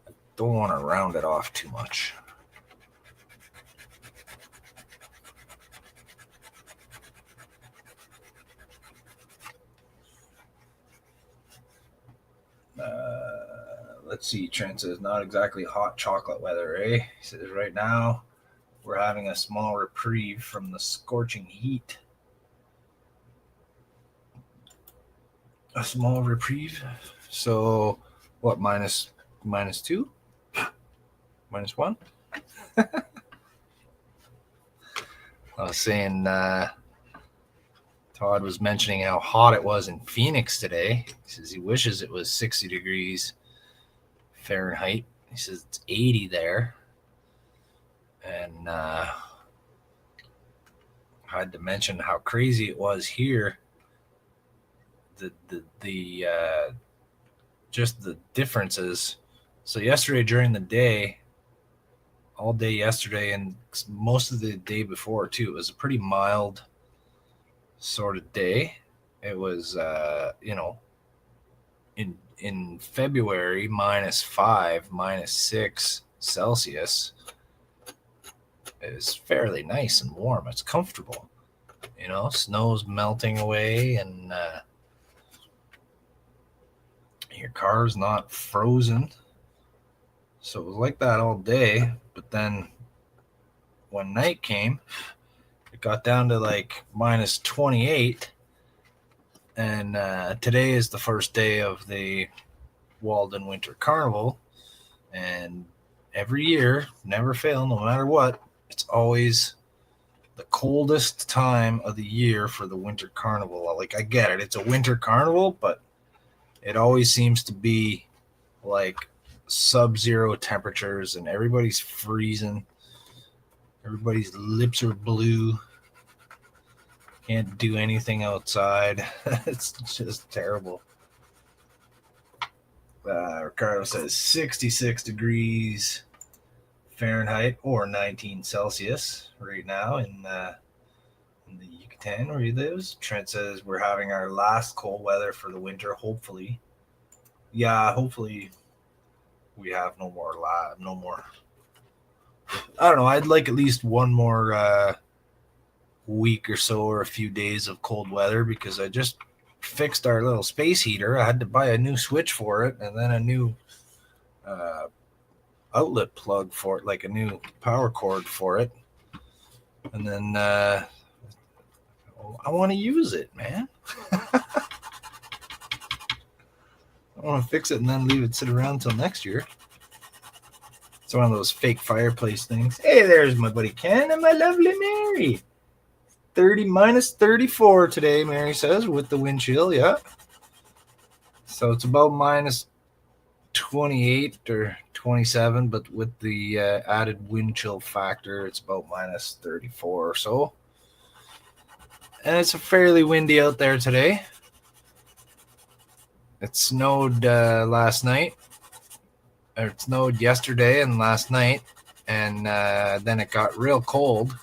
I don't want to round it off too much. Let's see, Trent says, not exactly hot chocolate weather, eh? He says, right now, we're having a small reprieve from the scorching heat. A small reprieve? So, what, minus 2? Minus 1? I was saying, Todd was mentioning how hot it was in Phoenix today. He says he wishes it was 60 degrees Fahrenheit. He says it's 80 there. And I had to mention how crazy it was here. Just the differences. So yesterday during the day, all day yesterday and most of the day before too, it was a pretty mild sort of day. It was in February -5, -6 Celsius is fairly nice and warm. It's comfortable, snow's melting away and your car's not frozen. So it was like that all day. But then when night came, it got down to like -28. And today is the first day of the Walden Winter Carnival. And every year, never fail, no matter what, it's always the coldest time of the year for the Winter Carnival. Like, I get it. It's a Winter Carnival, but it always seems to be like sub-zero temperatures and everybody's freezing. Everybody's lips are blue. Can't do anything outside. It's just terrible. Ricardo says 66 degrees Fahrenheit or 19 Celsius right now. You can 10 where he lives. Trent says we're having our last cold weather for the winter, hopefully. Yeah, hopefully we have no more. I don't know. I'd like at least one more week or so, or a few days of cold weather, because I just fixed our little space heater. I had to buy a new switch for it, and then a new outlet plug for it, like a new power cord for it. And then I want to use it, man. I want to fix it and then leave it sit around until next year. It's one of those fake fireplace things. Hey, there's my buddy Ken and my lovely Mary. 30 minus 34 today, Mary says, with the wind chill. Yeah. So it's about minus 28 or 27, but with the added wind chill factor, it's about minus 34 or so. And it's fairly windy out there today. It snowed last night. Or it snowed yesterday and last night. And then it got real cold.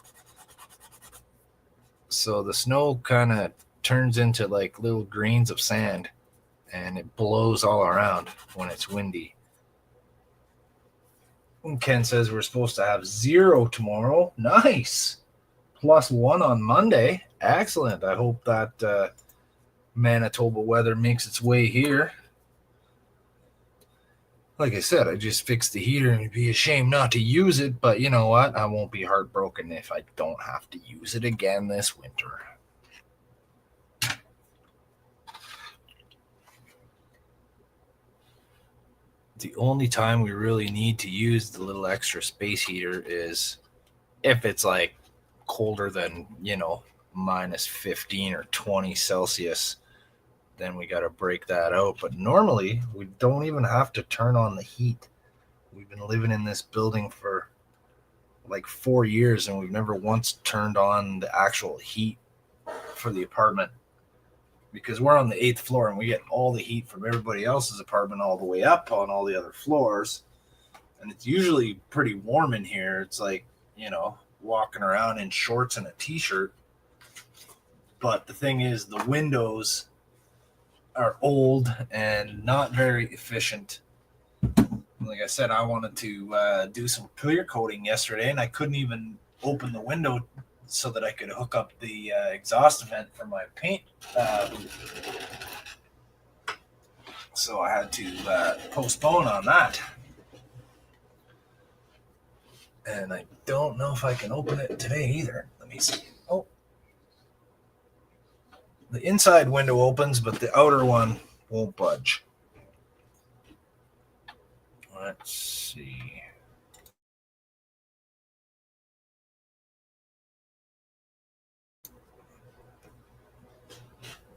So the snow kind of turns into like little grains of sand. And it blows all around when it's windy. And Ken says we're supposed to have 0 tomorrow. Nice. +1 on Monday. Excellent. I hope that Manitoba weather makes its way here. Like I said, I just fixed the heater and it'd be a shame not to use it, but you know what? I won't be heartbroken if I don't have to use it again this winter. The only time we really need to use the little extra space heater is if it's like colder than, minus 15 or 20 Celsius. Then we got to break that out. But normally we don't even have to turn on the heat. We've been living in this building for like 4 years and we've never once turned on the actual heat for the apartment, because we're on the 8th floor and we get all the heat from everybody else's apartment all the way up on all the other floors. And it's usually pretty warm in here. It's like, walking around in shorts and a t-shirt. But the thing is, the windows are old and not very efficient. Like I said, I wanted to do some clear coating yesterday, and I couldn't even open the window so that I could hook up the exhaust vent for my paint. So I had to postpone on that. And I don't know if I can open it today either. Let me see. Oh. The inside window opens, but the outer one won't budge. Let's see.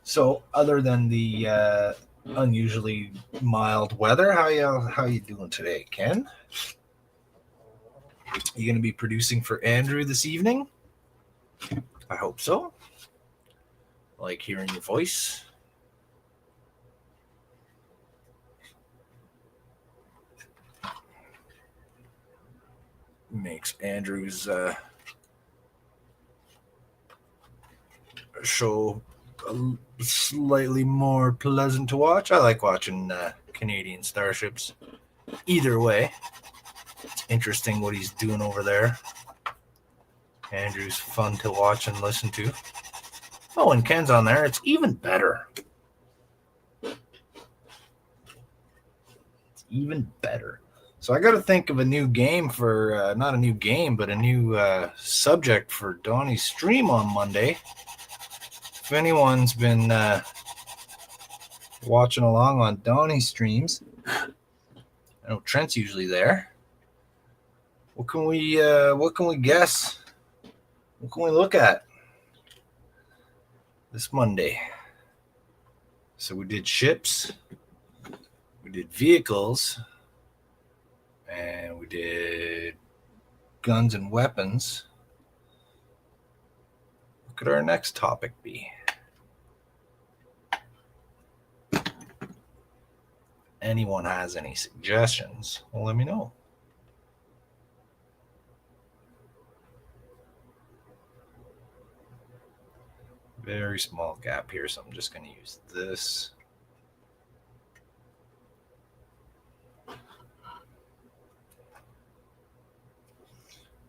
So, other than the unusually mild weather, how you doing today, Ken? You going to be producing for Andrew this evening? I hope so. Like hearing your voice. Makes Andrew's show slightly more pleasant to watch. I like watching Canadian starships. Either way, it's interesting what he's doing over there. Andrew's fun to watch and listen to. Oh, and Ken's on there. It's even better. It's even better. So I got to think of a new game for, not a new game, but a new subject for Donnie's stream on Monday. If anyone's been watching along on Donnie's streams, I know Trent's usually there. What can we guess? What can we look at this Monday? So we did ships, we did vehicles, and we did guns and weapons. What could our next topic be? Anyone has any suggestions? Well, let me know. Very small gap here, so I'm just going to use this.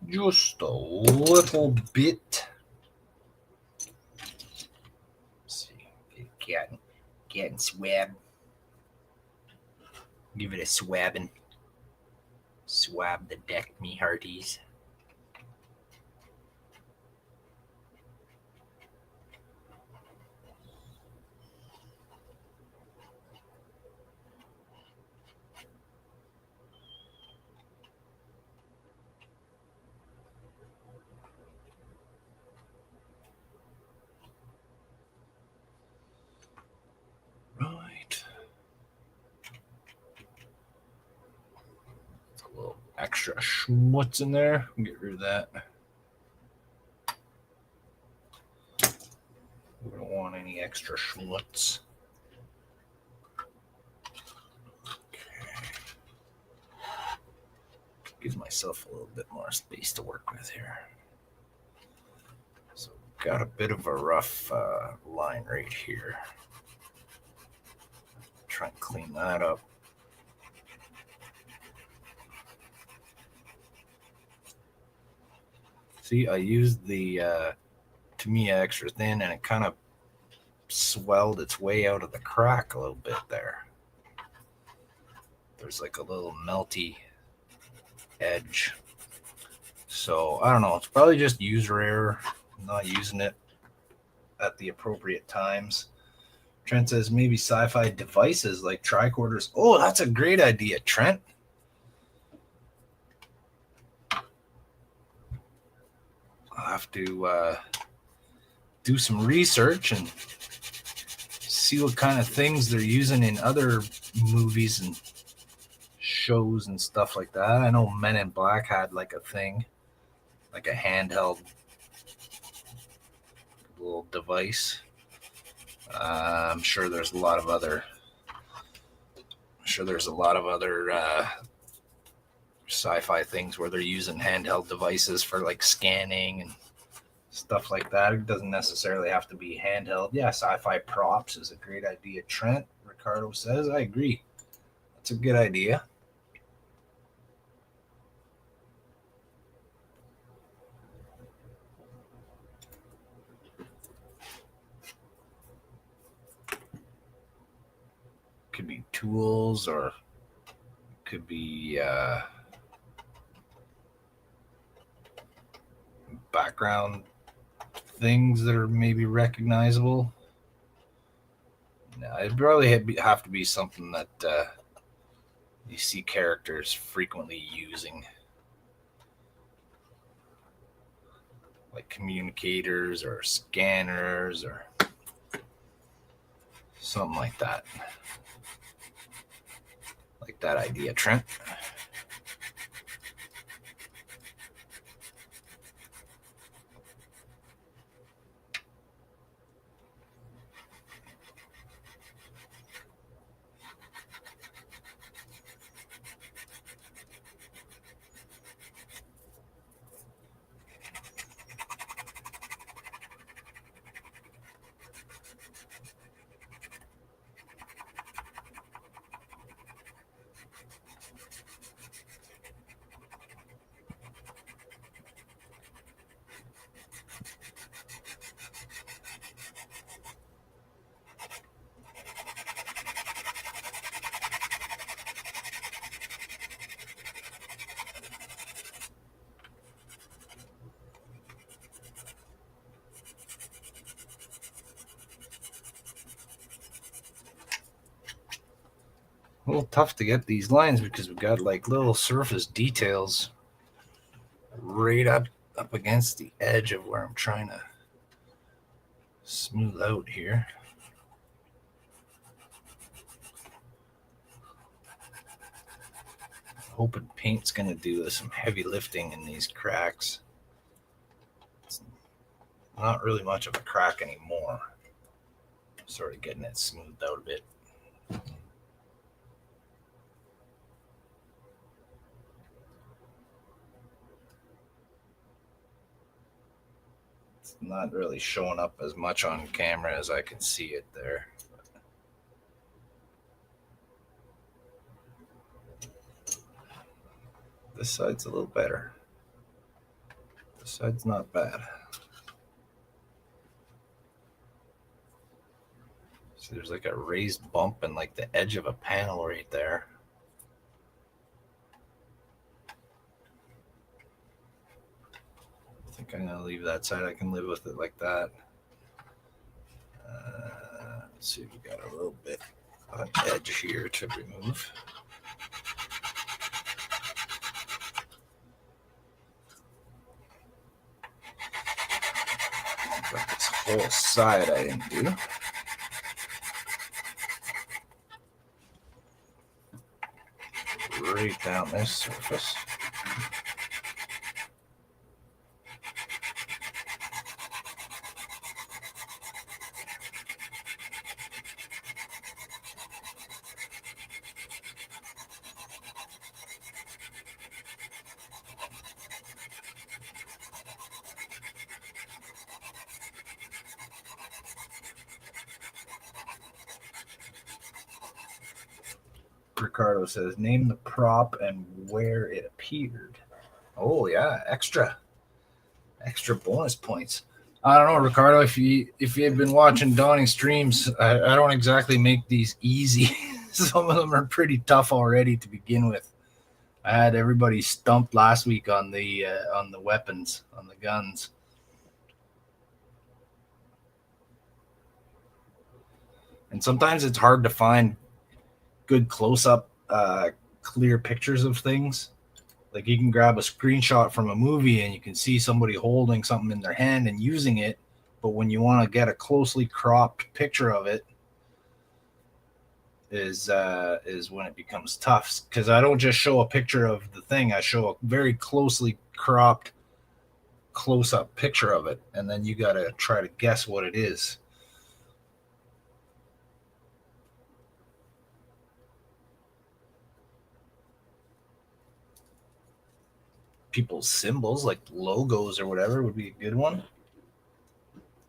Just a little bit. Let's see, getting swab. Give it a swabbing. Swab the deck, me hearties. Right. A little extra schmutz in there. Get rid of that. We don't want any extra schmutz. Okay. Gives myself a little bit more space to work with here. So got a bit of a rough line right here. Try and clean that up. See, I used the Tamiya extra thin, and it kind of swelled its way out of the crack a little bit there. There's like a little melty edge. So I don't know. It's probably just user error. I'm not using it at the appropriate times. Trent says maybe sci-fi devices like tricorders. Oh, that's a great idea, Trent. I'll have to do some research and see what kind of things they're using in other movies and shows and stuff like that. I know Men in Black had like a thing, like a handheld little device. I'm sure there's a lot of other. Sci-fi things where they're using handheld devices for like scanning and stuff like that. It doesn't necessarily have to be handheld. Yeah, sci-fi props is a great idea. Trent Ricardo says, I agree. That's a good idea. Could be tools or could be background things that are maybe recognizable. No, it'd probably have to be something that you see characters frequently using, like communicators or scanners or something like that. Like that idea, Trent. A little tough to get these lines because we've got like little surface details right up against the edge of where I'm trying to smooth out here. Hoping paint's going to do some heavy lifting in these cracks. It's not really much of a crack anymore. Sort of getting it smoothed out a bit. It's not really showing up as much on camera as I can see it there. This side's a little better. This side's not bad. So there's like a raised bump and like the edge of a panel right there. I think I'm gonna leave that side. I can live with it like that. Let's see if we got a little bit of an edge here to remove. Got this whole side I didn't do. Right down this surface. Ricardo says, name the prop and where it appeared. Oh yeah, extra bonus points. I don't know, Ricardo, if you had been watching Donnie streams, I don't exactly make these easy. Some of them are pretty tough already to begin with. I had everybody stumped last week on the weapons, on the guns. And sometimes it's hard to find good close-up, clear pictures of things. Like you can grab a screenshot from a movie and you can see somebody holding something in their hand and using it, but when you want to get a closely cropped picture of it, is when it becomes tough. Because I don't just show a picture of the thing; I show a very closely cropped, close-up picture of it, and then you got to try to guess what it is. People's symbols, like logos or whatever, would be a good one.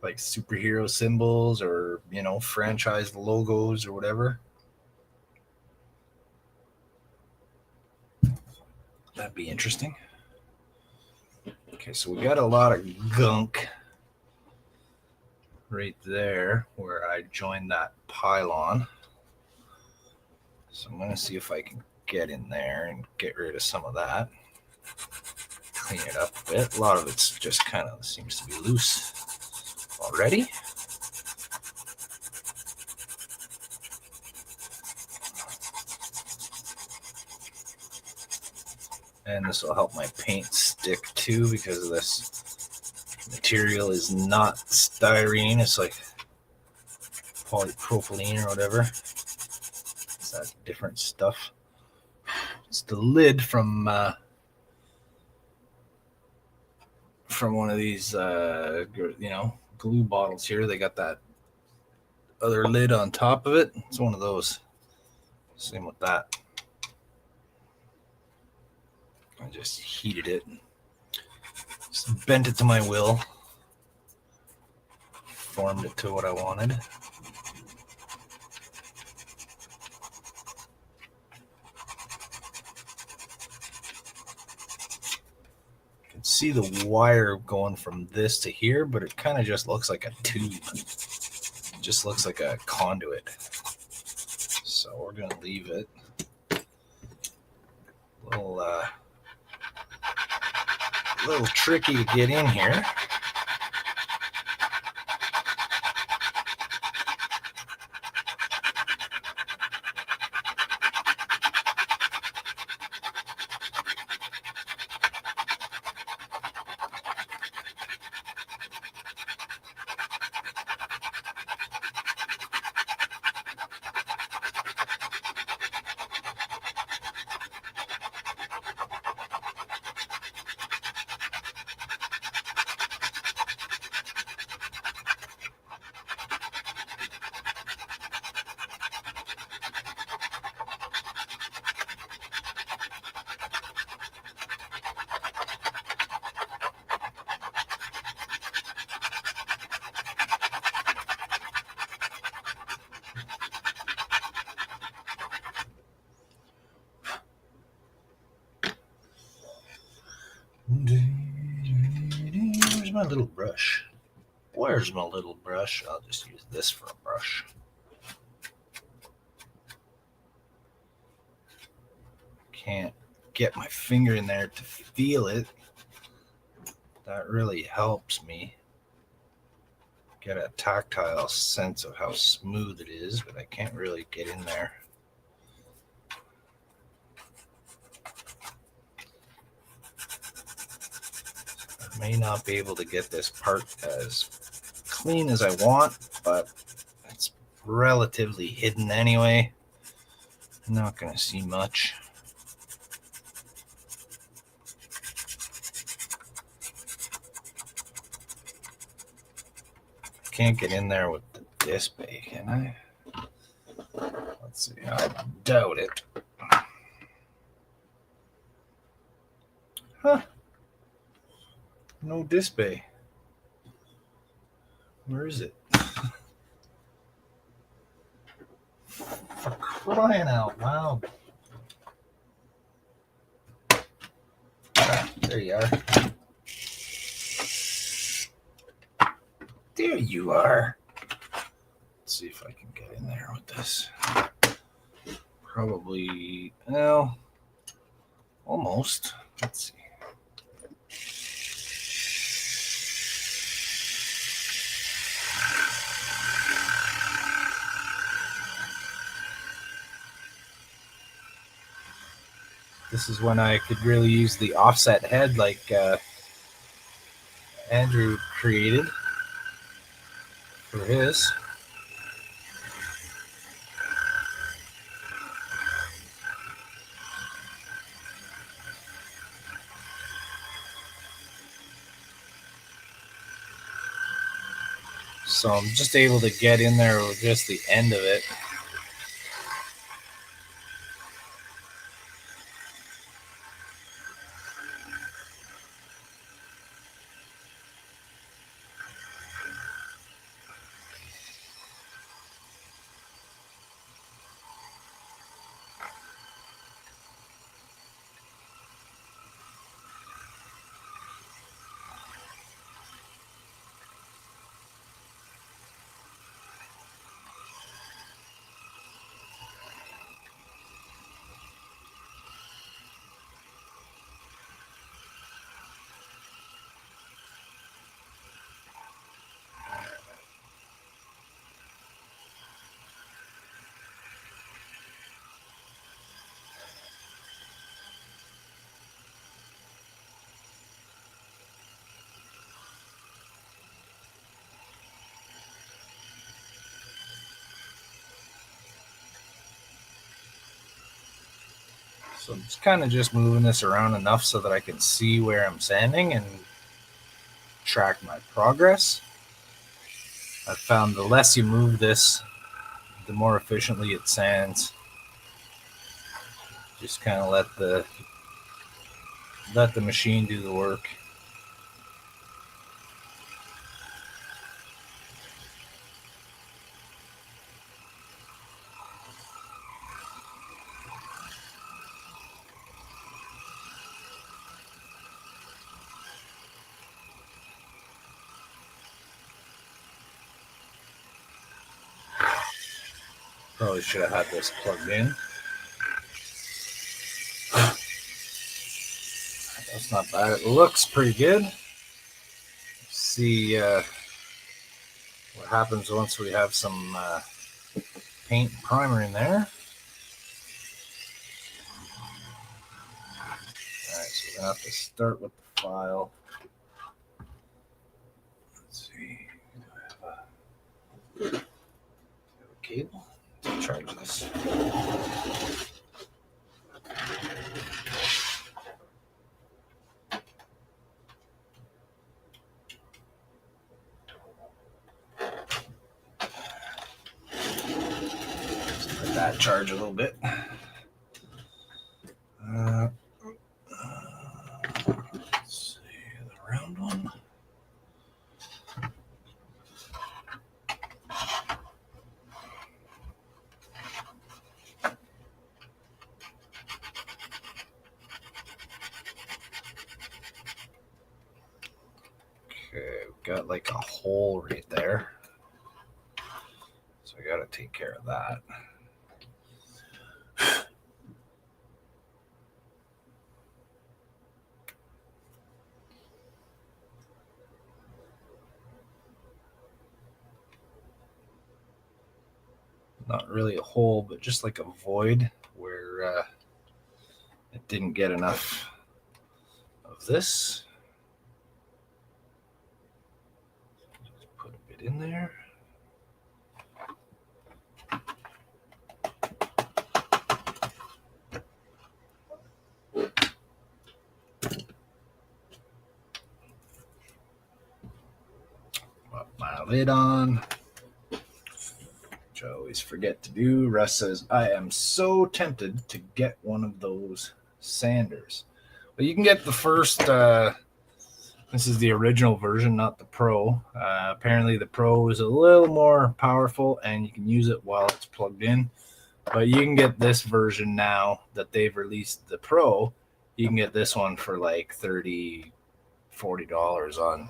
Like superhero symbols or, franchise logos or whatever. That'd be interesting. Okay, so we got a lot of gunk right there where I joined that pylon. So I'm going to see if I can get in there and get rid of some of that. Clean it up a bit. A lot of it's just kind of seems to be loose already. And this will help my paint stick too, because this material is not styrene. It's like polypropylene or whatever. It's that different stuff. It's the lid from one of these, glue bottles here. They got that other lid on top of it. It's one of those. Same with that. I just heated it. Just bent it to my will. Formed it to what I wanted. See the wire going from this to here, but it kind of just looks like a tube. It just looks like a conduit. So we're gonna leave it. A little tricky to get in here. my little brush? Where's my little brush? I'll just use this for a brush. Can't get my finger in there to feel it. That really helps me get a tactile sense of how smooth it is, but I can't really get in there. I may not be able to get this part as clean as I want, but it's relatively hidden anyway. I'm not going to see much. Can't get in there with the disc bay, can I? Let's see. I doubt it. Huh. No disc bay. Where is it? For crying out loud. Ah, there you are. There you are. Let's see if I can get in there with this. Probably, well, almost. Let's see. This is when I could really use the offset head like Andrew created for his. So I'm just able to get in there with just the end of it. So I'm just kind of just moving this around enough so that I can see where I'm sanding and track my progress. I've found the less you move this, the more efficiently it sands. Just kind of let the machine do the work. Probably should have had this plugged in. That's not bad. It looks pretty good. See what happens once we have some paint and primer in there. Alright, so we're going to have to start with the file. Let's see. Do I have a cable to charge this? Let that charge a little bit. Let's see, the round one. Okay. got like a hole right there. So I got to take care of that. Not really a hole, but just like a void where it didn't get enough of this. Just put a bit in there. Put my lid on, which I always forget to do. Russ says, I am so tempted to get one of those sanders. But you can get the first, this is the original version, not the Pro. Apparently the Pro is a little more powerful and you can use it while it's plugged in. But you can get this version now that they've released the Pro. You can get this one for like $30, $40 on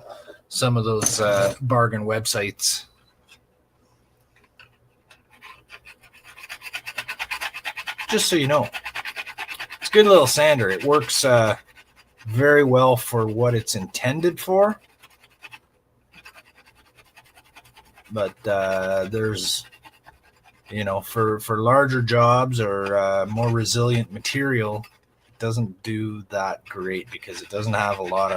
some of those bargain websites. Just so you know, it's a good little sander. It works very well for what it's intended for. But there's, for larger jobs or more resilient material, it doesn't do that great because it doesn't have a lot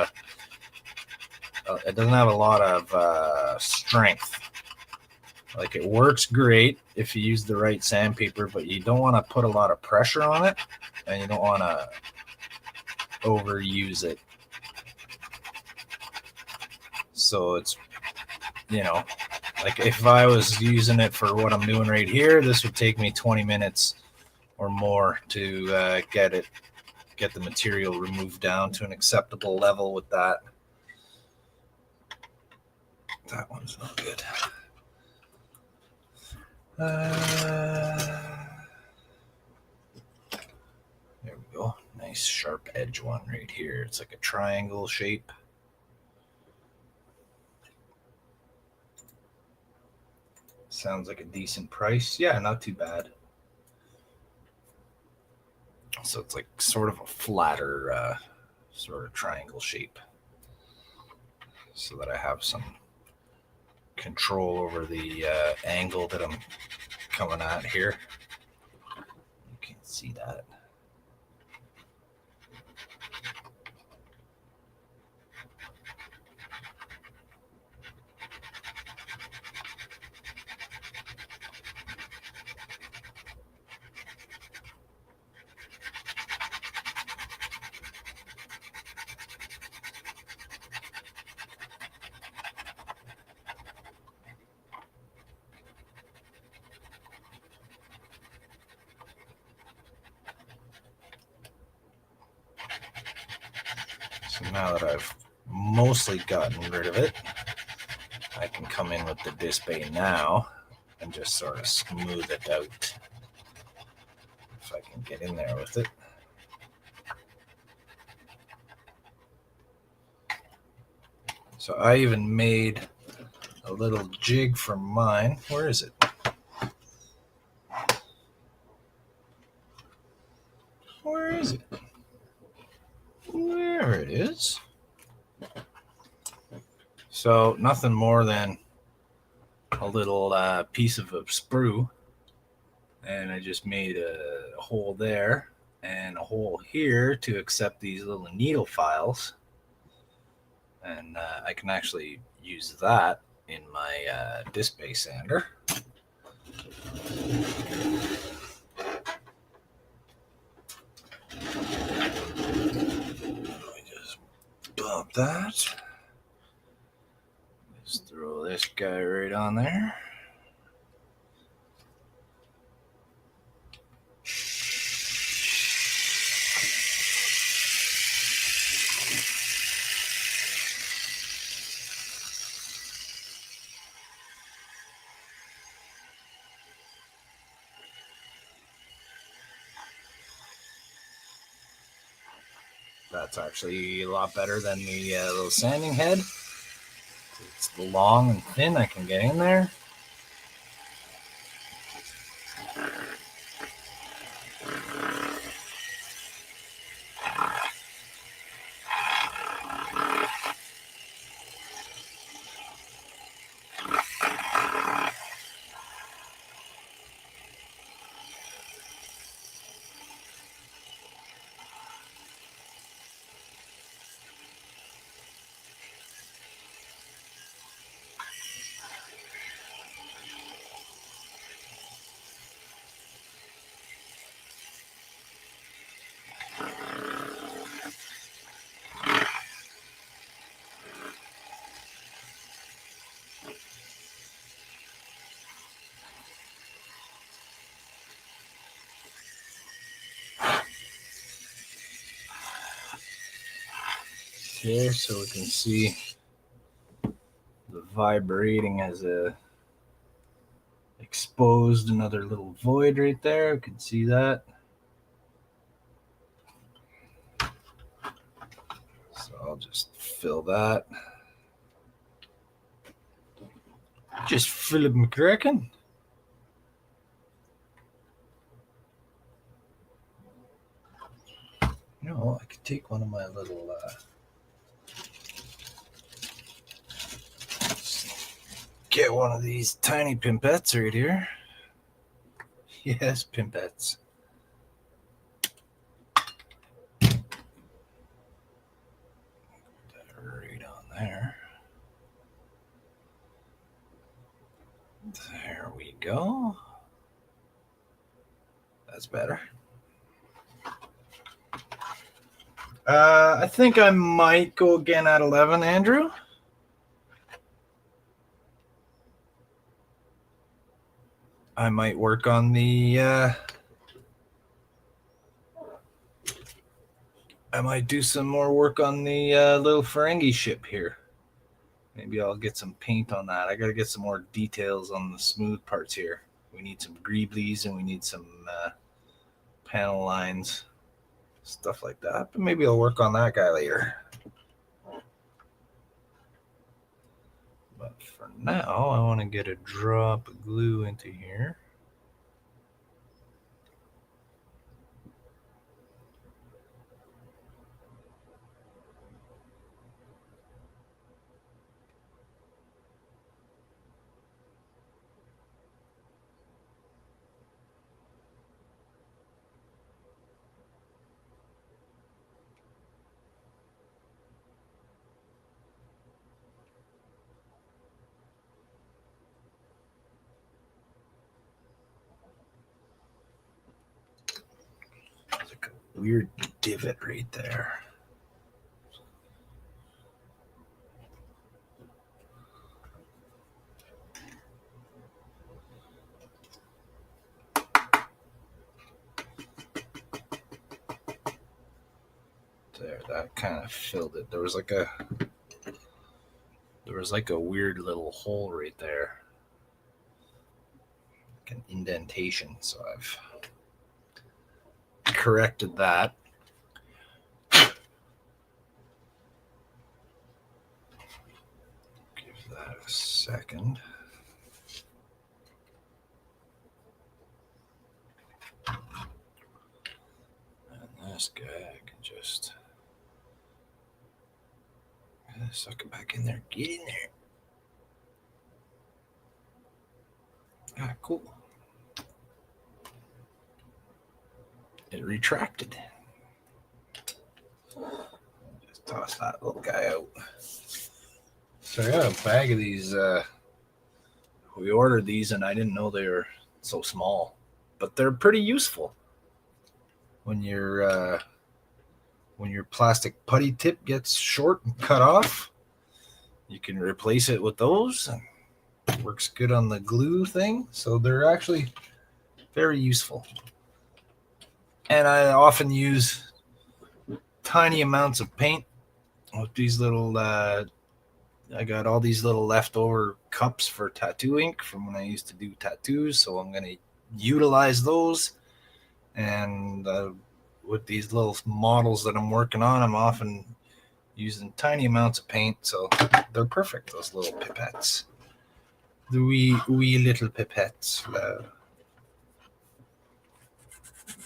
of strength. Like, it works great if you use the right sandpaper, but you don't want to put a lot of pressure on it, and you don't want to overuse it. So it's, like if I was using it for what I'm doing right here, this would take me 20 minutes or more to get the material removed down to an acceptable level with that. That one's not good. There we go. Nice sharp edge one right here. It's like a triangle shape. Sounds like a decent price. Yeah, not too bad. So it's like sort of a flatter sort of triangle shape, so that I have some control over the angle that I'm coming at here. You can't see that. So now that I've mostly gotten rid of it, I can come in with the disc bay now and just sort of smooth it out. If I can get in there with it. So I even made a little jig for mine. Where is it? Where is it? There it is. So nothing more than a little piece of a sprue, and I just made a hole there and a hole here to accept these little needle files, and I can actually use that in my disc bay sander. Let me just bump that. Just throw this guy right on there. That's actually a lot better than the little sanding head. It's long and thin. I can get in there. Here, so we can see the vibrating as a exposed another little void right there. You can see that. So I'll just fill that. Just Philip McCracken. You know, I could take one of my little get one of these tiny pimpettes right here. Yes, pimpettes. Right on there. There we go. That's better. I think I might go again at 11, Andrew. I might work on the I might do some more work on the little Ferengi ship here. Maybe I'll get some paint on that. I got to get some more details on the smooth parts here. We need some greeblies and we need some panel lines, stuff like that. But maybe I'll work on that guy later. But for now, I want to get a drop of glue into here. There's like a weird divot right there. There, that kind of filled it. There was like a weird little hole right there, like an indentation. So I've corrected that. Give that a second. And this guy, I can just suck it back in there. Get in there. Ah, cool. It retracted. Just toss that little guy out. So I got a bag of these. We ordered these, and I didn't know they were so small, but they're pretty useful. When your plastic putty tip gets short and cut off, you can replace it with those. It works good on the glue thing, so they're actually very useful. And I often use tiny amounts of paint with these little. I got all these little leftover cups for tattoo ink from when I used to do tattoos, so I'm going to utilize those. And with these little models that I'm working on, I'm often using tiny amounts of paint, so they're perfect, those little pipettes. The wee little pipettes.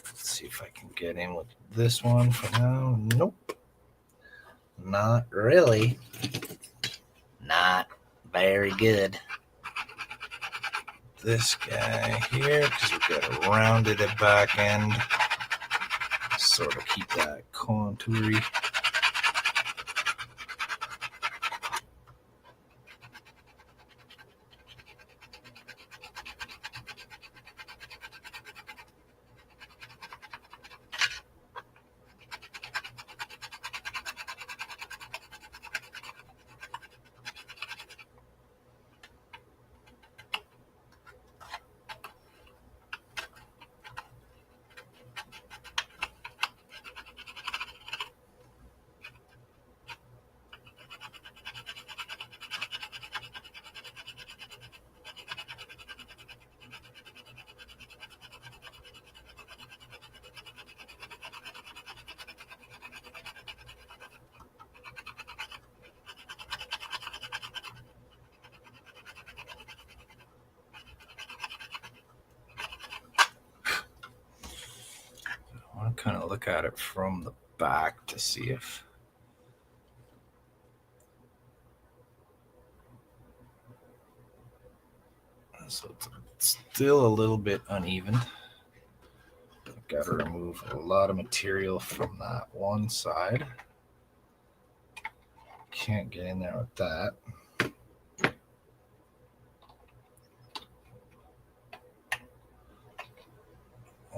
Let's see if I can get in with this one for now. Nope. Not really. Not very good. This guy here, because we've got a rounded back end. Sort of keep that contoury. I want to kind of look at it from the back to see if so it's still a little bit uneven. I've got to remove a lot of material from that one side. Can't get in there with that.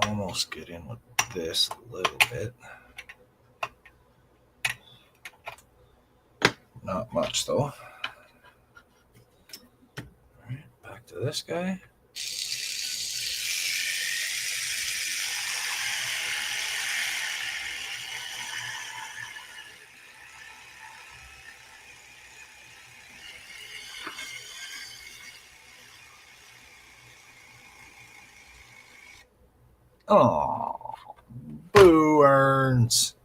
Almost get in with this a little bit. Not much though. All right, back to this guy. Oh, boo earns.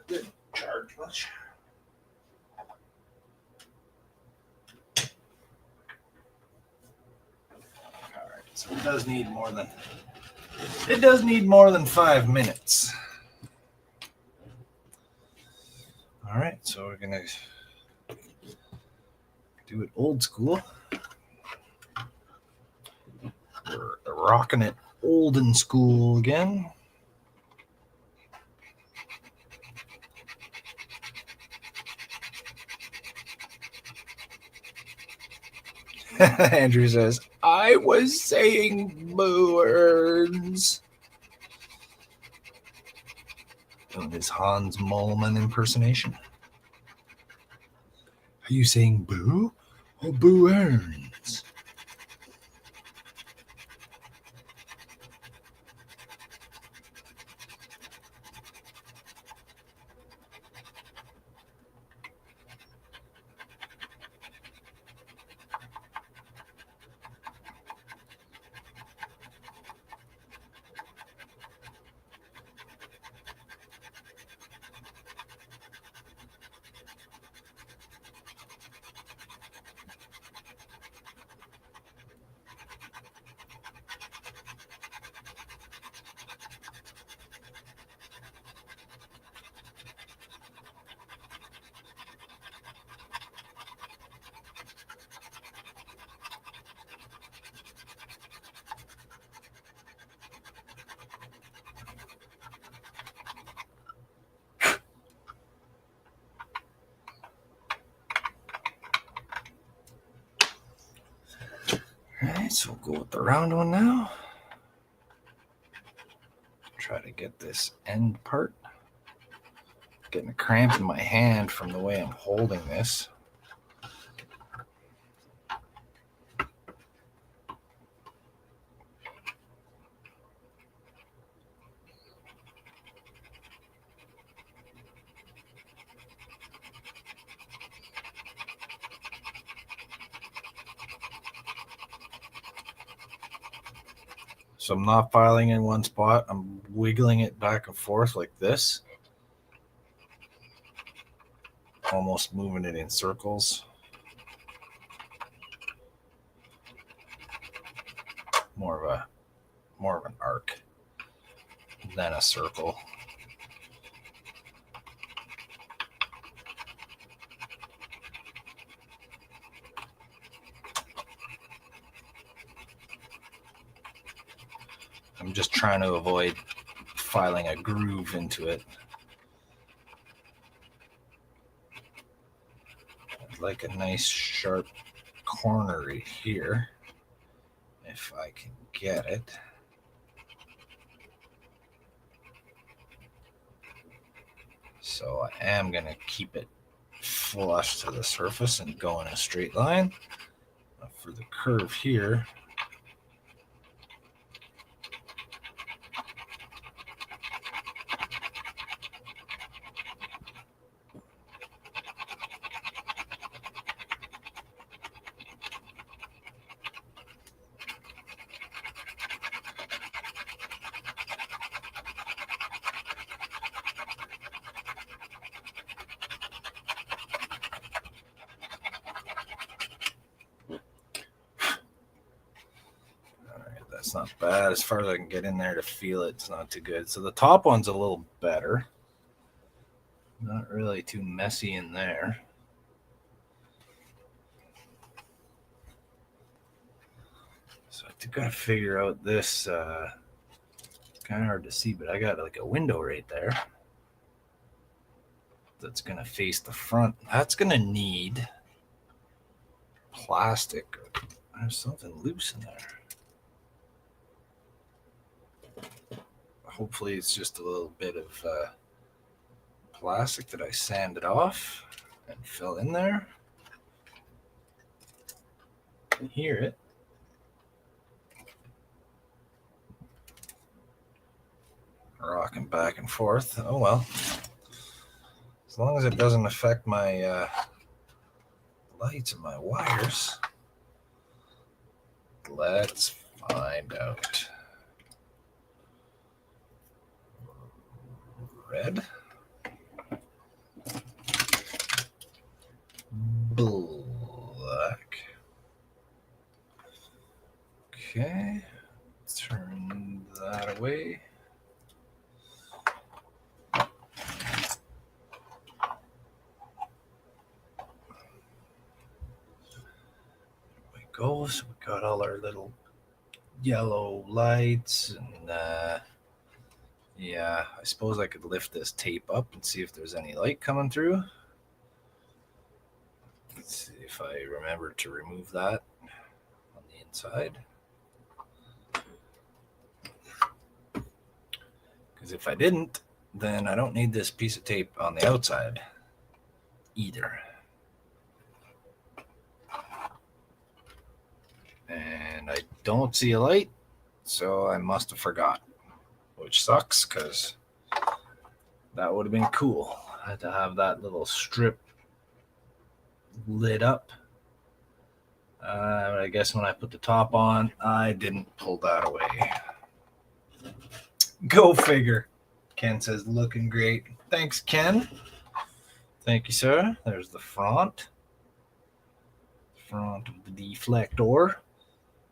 Didn't charge much. All right, so it does need more than 5 minutes. All right, so we're gonna do it old school. We're rocking it old and school again. Andrew says, I was saying boo-erns. Doing his Hans Moleman impersonation. Are you saying boo or boo-erns? All right, so we'll go with the round one now. Try to get this end part. Getting a cramp in my hand from the way I'm holding this. So I'm not filing in one spot. I'm wiggling it back and forth like this. Almost moving it in circles. More of an arc than a circle. I'm just trying to avoid filing a groove into it. I'd like a nice sharp corner right here, if I can get it. So I am going to keep it flush to the surface and go in a straight line. For the curve here, it's not bad. As far as I can get in there to feel it, it's not too good. So the top one's a little better. Not really too messy in there. So I got to figure out this. Kind of hard to see, but I got like a window right there that's going to face the front. That's going to need plastic. There's something loose in there. Hopefully it's just a little bit of plastic that I sanded off and fill in there. You can hear it. Rocking back and forth. Oh well. As long as it doesn't affect my lights and my wires. Let's find out. Red. Black. Okay. Turn that away. Go. So we got all our little yellow lights, and yeah, I suppose I could lift this tape up and see if there's any light coming through. Let's see if I remember to remove that on the inside. Because if I didn't, then I don't need this piece of tape on the outside either. And I don't see a light, so I must have forgot, which sucks because that would have been cool. I had to have that little strip lit up. I guess when I put the top on, I didn't pull that away. Go figure. Ken says, looking great. Thanks, Ken. Thank you, sir. There's the front of the deflector.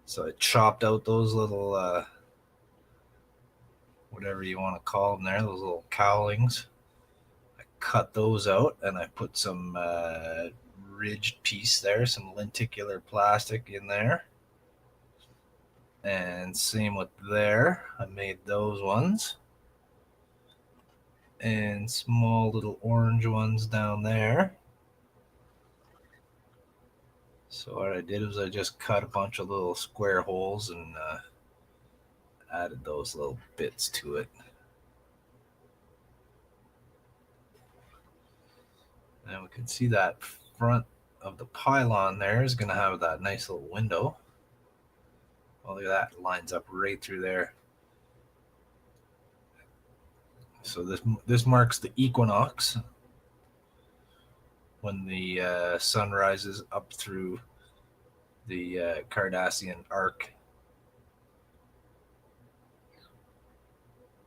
So I chopped out those little, whatever you want to call them there, those little cowlings. I cut those out and I put some ridged piece there, some lenticular plastic in there. And same with there. I made those ones. And small little orange ones down there. So what I did was I just cut a bunch of little square holes and added those little bits to it. And we can see that front of the pylon there is going to have that nice little window. Oh, look at that. It lines up right through there. So this marks the equinox, when the sun rises up through the Cardassian arc.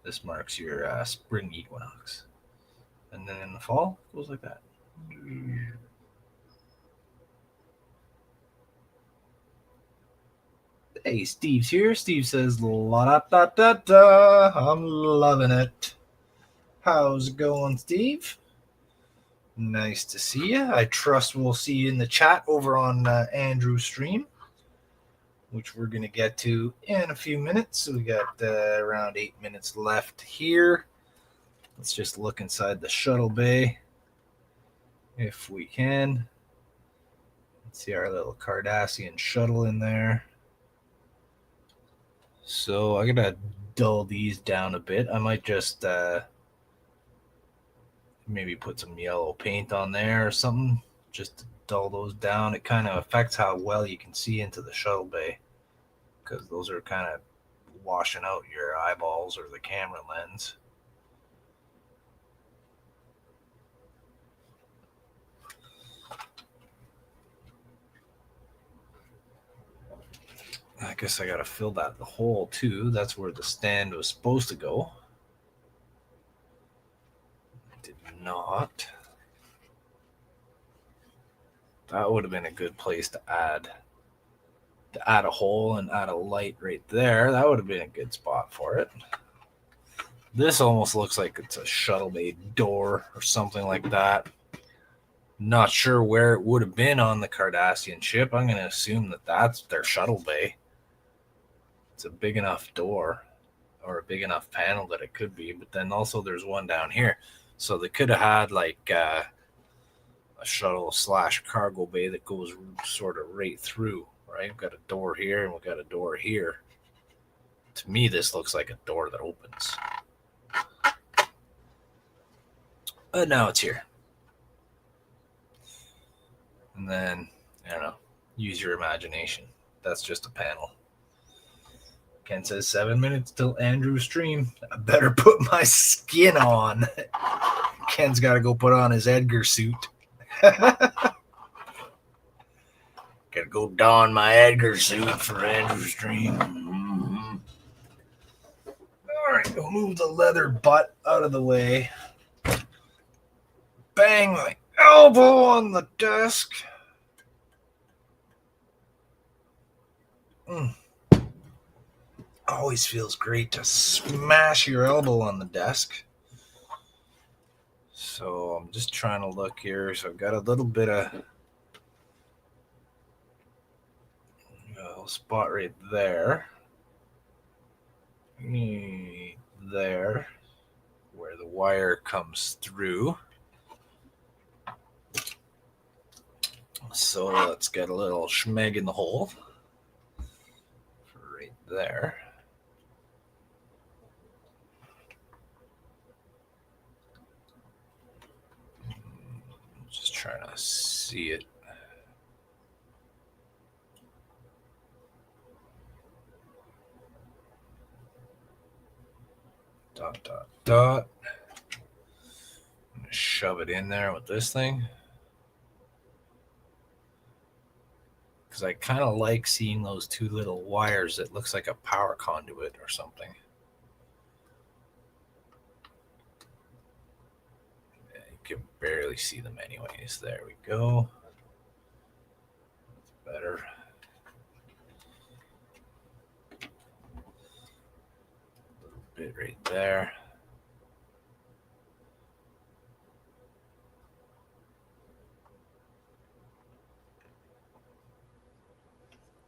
This marks your spring equinox. And then in the fall, it goes like that. Hey, Steve's here. Steve says, la da da da da. I'm loving it. How's it going, Steve? Nice to see you. I trust we'll see you in the chat over on Andrew's stream, which we're going to get to in a few minutes. So we got around 8 minutes left here. Let's just look inside the shuttle bay if we can. Let's see our little Cardassian shuttle in there. So I gotta dull these down a bit. I might just maybe put some yellow paint on there or something, just to dull those down. It kind of affects how well you can see into the shuttle bay, because those are kind of washing out your eyeballs or the camera lens. I guess I gotta fill that the hole too. That's where the stand was supposed to go. Did not. That would have been a good place to add a hole and add a light right there. That would have been a good spot for it. This almost looks like it's a shuttle bay door or something like that. Not sure where it would have been on the Cardassian ship. I'm going to assume that that's their shuttle bay. It's a big enough door or a big enough panel that it could be. But then also there's one down here. So they could have had like a shuttle / cargo bay that goes sort of right through, right? We've got a door here and we've got a door here. To me, this looks like a door that opens. But now it's here. And then, I don't know, use your imagination. That's just a panel. Ken says 7 minutes till Andrew's stream. I better put my skin on. Ken's got to go put on his Edgar suit. Gotta go don my Edgar suit for Andrew's stream. Mm-hmm. All right, we'll move the leather butt out of the way. Bang my elbow on the desk. Always feels great to smash your elbow on the desk. So I'm just trying to look here. So I've got a little bit of a spot right there. There, where the wire comes through. So let's get a little schmeg in the hole. Right there. Just trying to see it. Dot, dot, dot. I'm going to shove it in there with this thing. Because I kind of like seeing those two little wires that looks like a power conduit or something. Yeah, you can barely see them anyways. There we go. That's better. A little bit right there.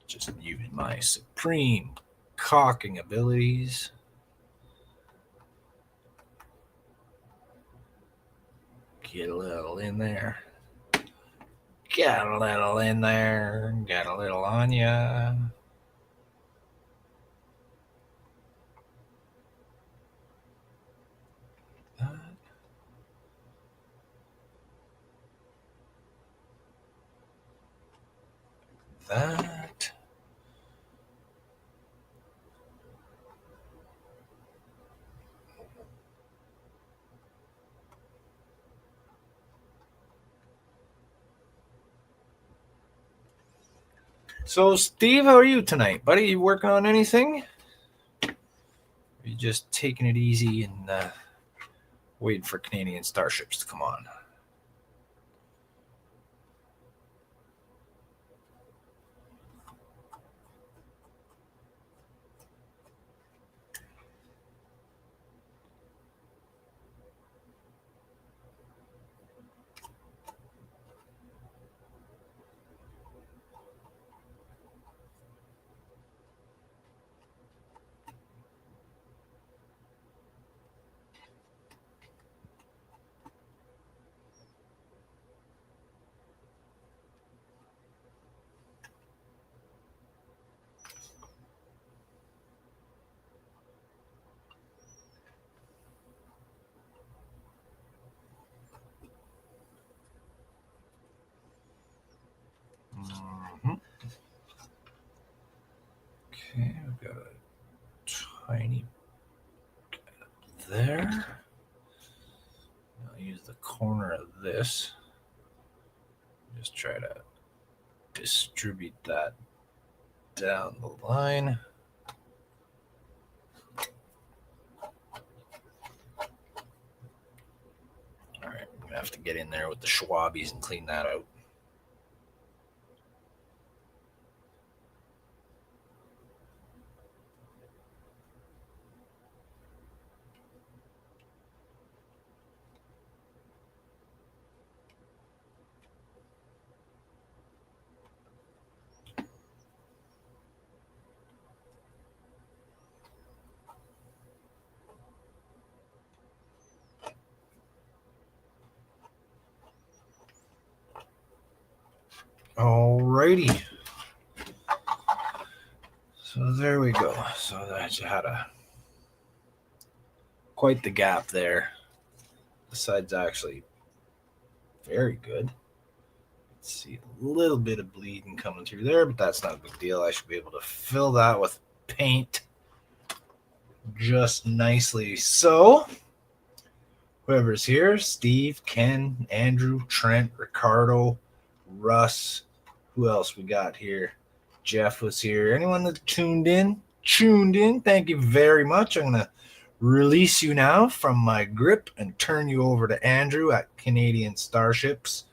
Just use my supreme caulking abilities. Get a little in there. Get a little in there. Get a little on ya. That. So, Steve, how are you tonight, buddy? You working on anything? Are just taking it easy and waiting for Canadian starships to come on. Okay, I've got a tiny gap there. I'll use the corner of this. Just try to distribute that down the line. All right, I'm gonna have to get in there with the Schwabies and clean that out. Alrighty. So there we go. So that had quite the gap there. The side's actually very good. Let's see a little bit of bleeding coming through there, but that's not a big deal. I should be able to fill that with paint just nicely. So whoever's here, Steve, Ken, Andrew, Trent, Ricardo, Russ, who else we got here? Jeff was here. Anyone that tuned in? Thank you very much. I'm going to release you now from my grip and turn you over to Andrew at Canadian Starships.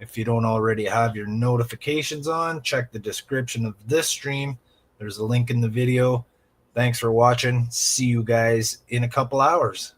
If you don't already have your notifications on, check the description of this stream. There's a link in the video. Thanks for watching. See you guys in a couple hours.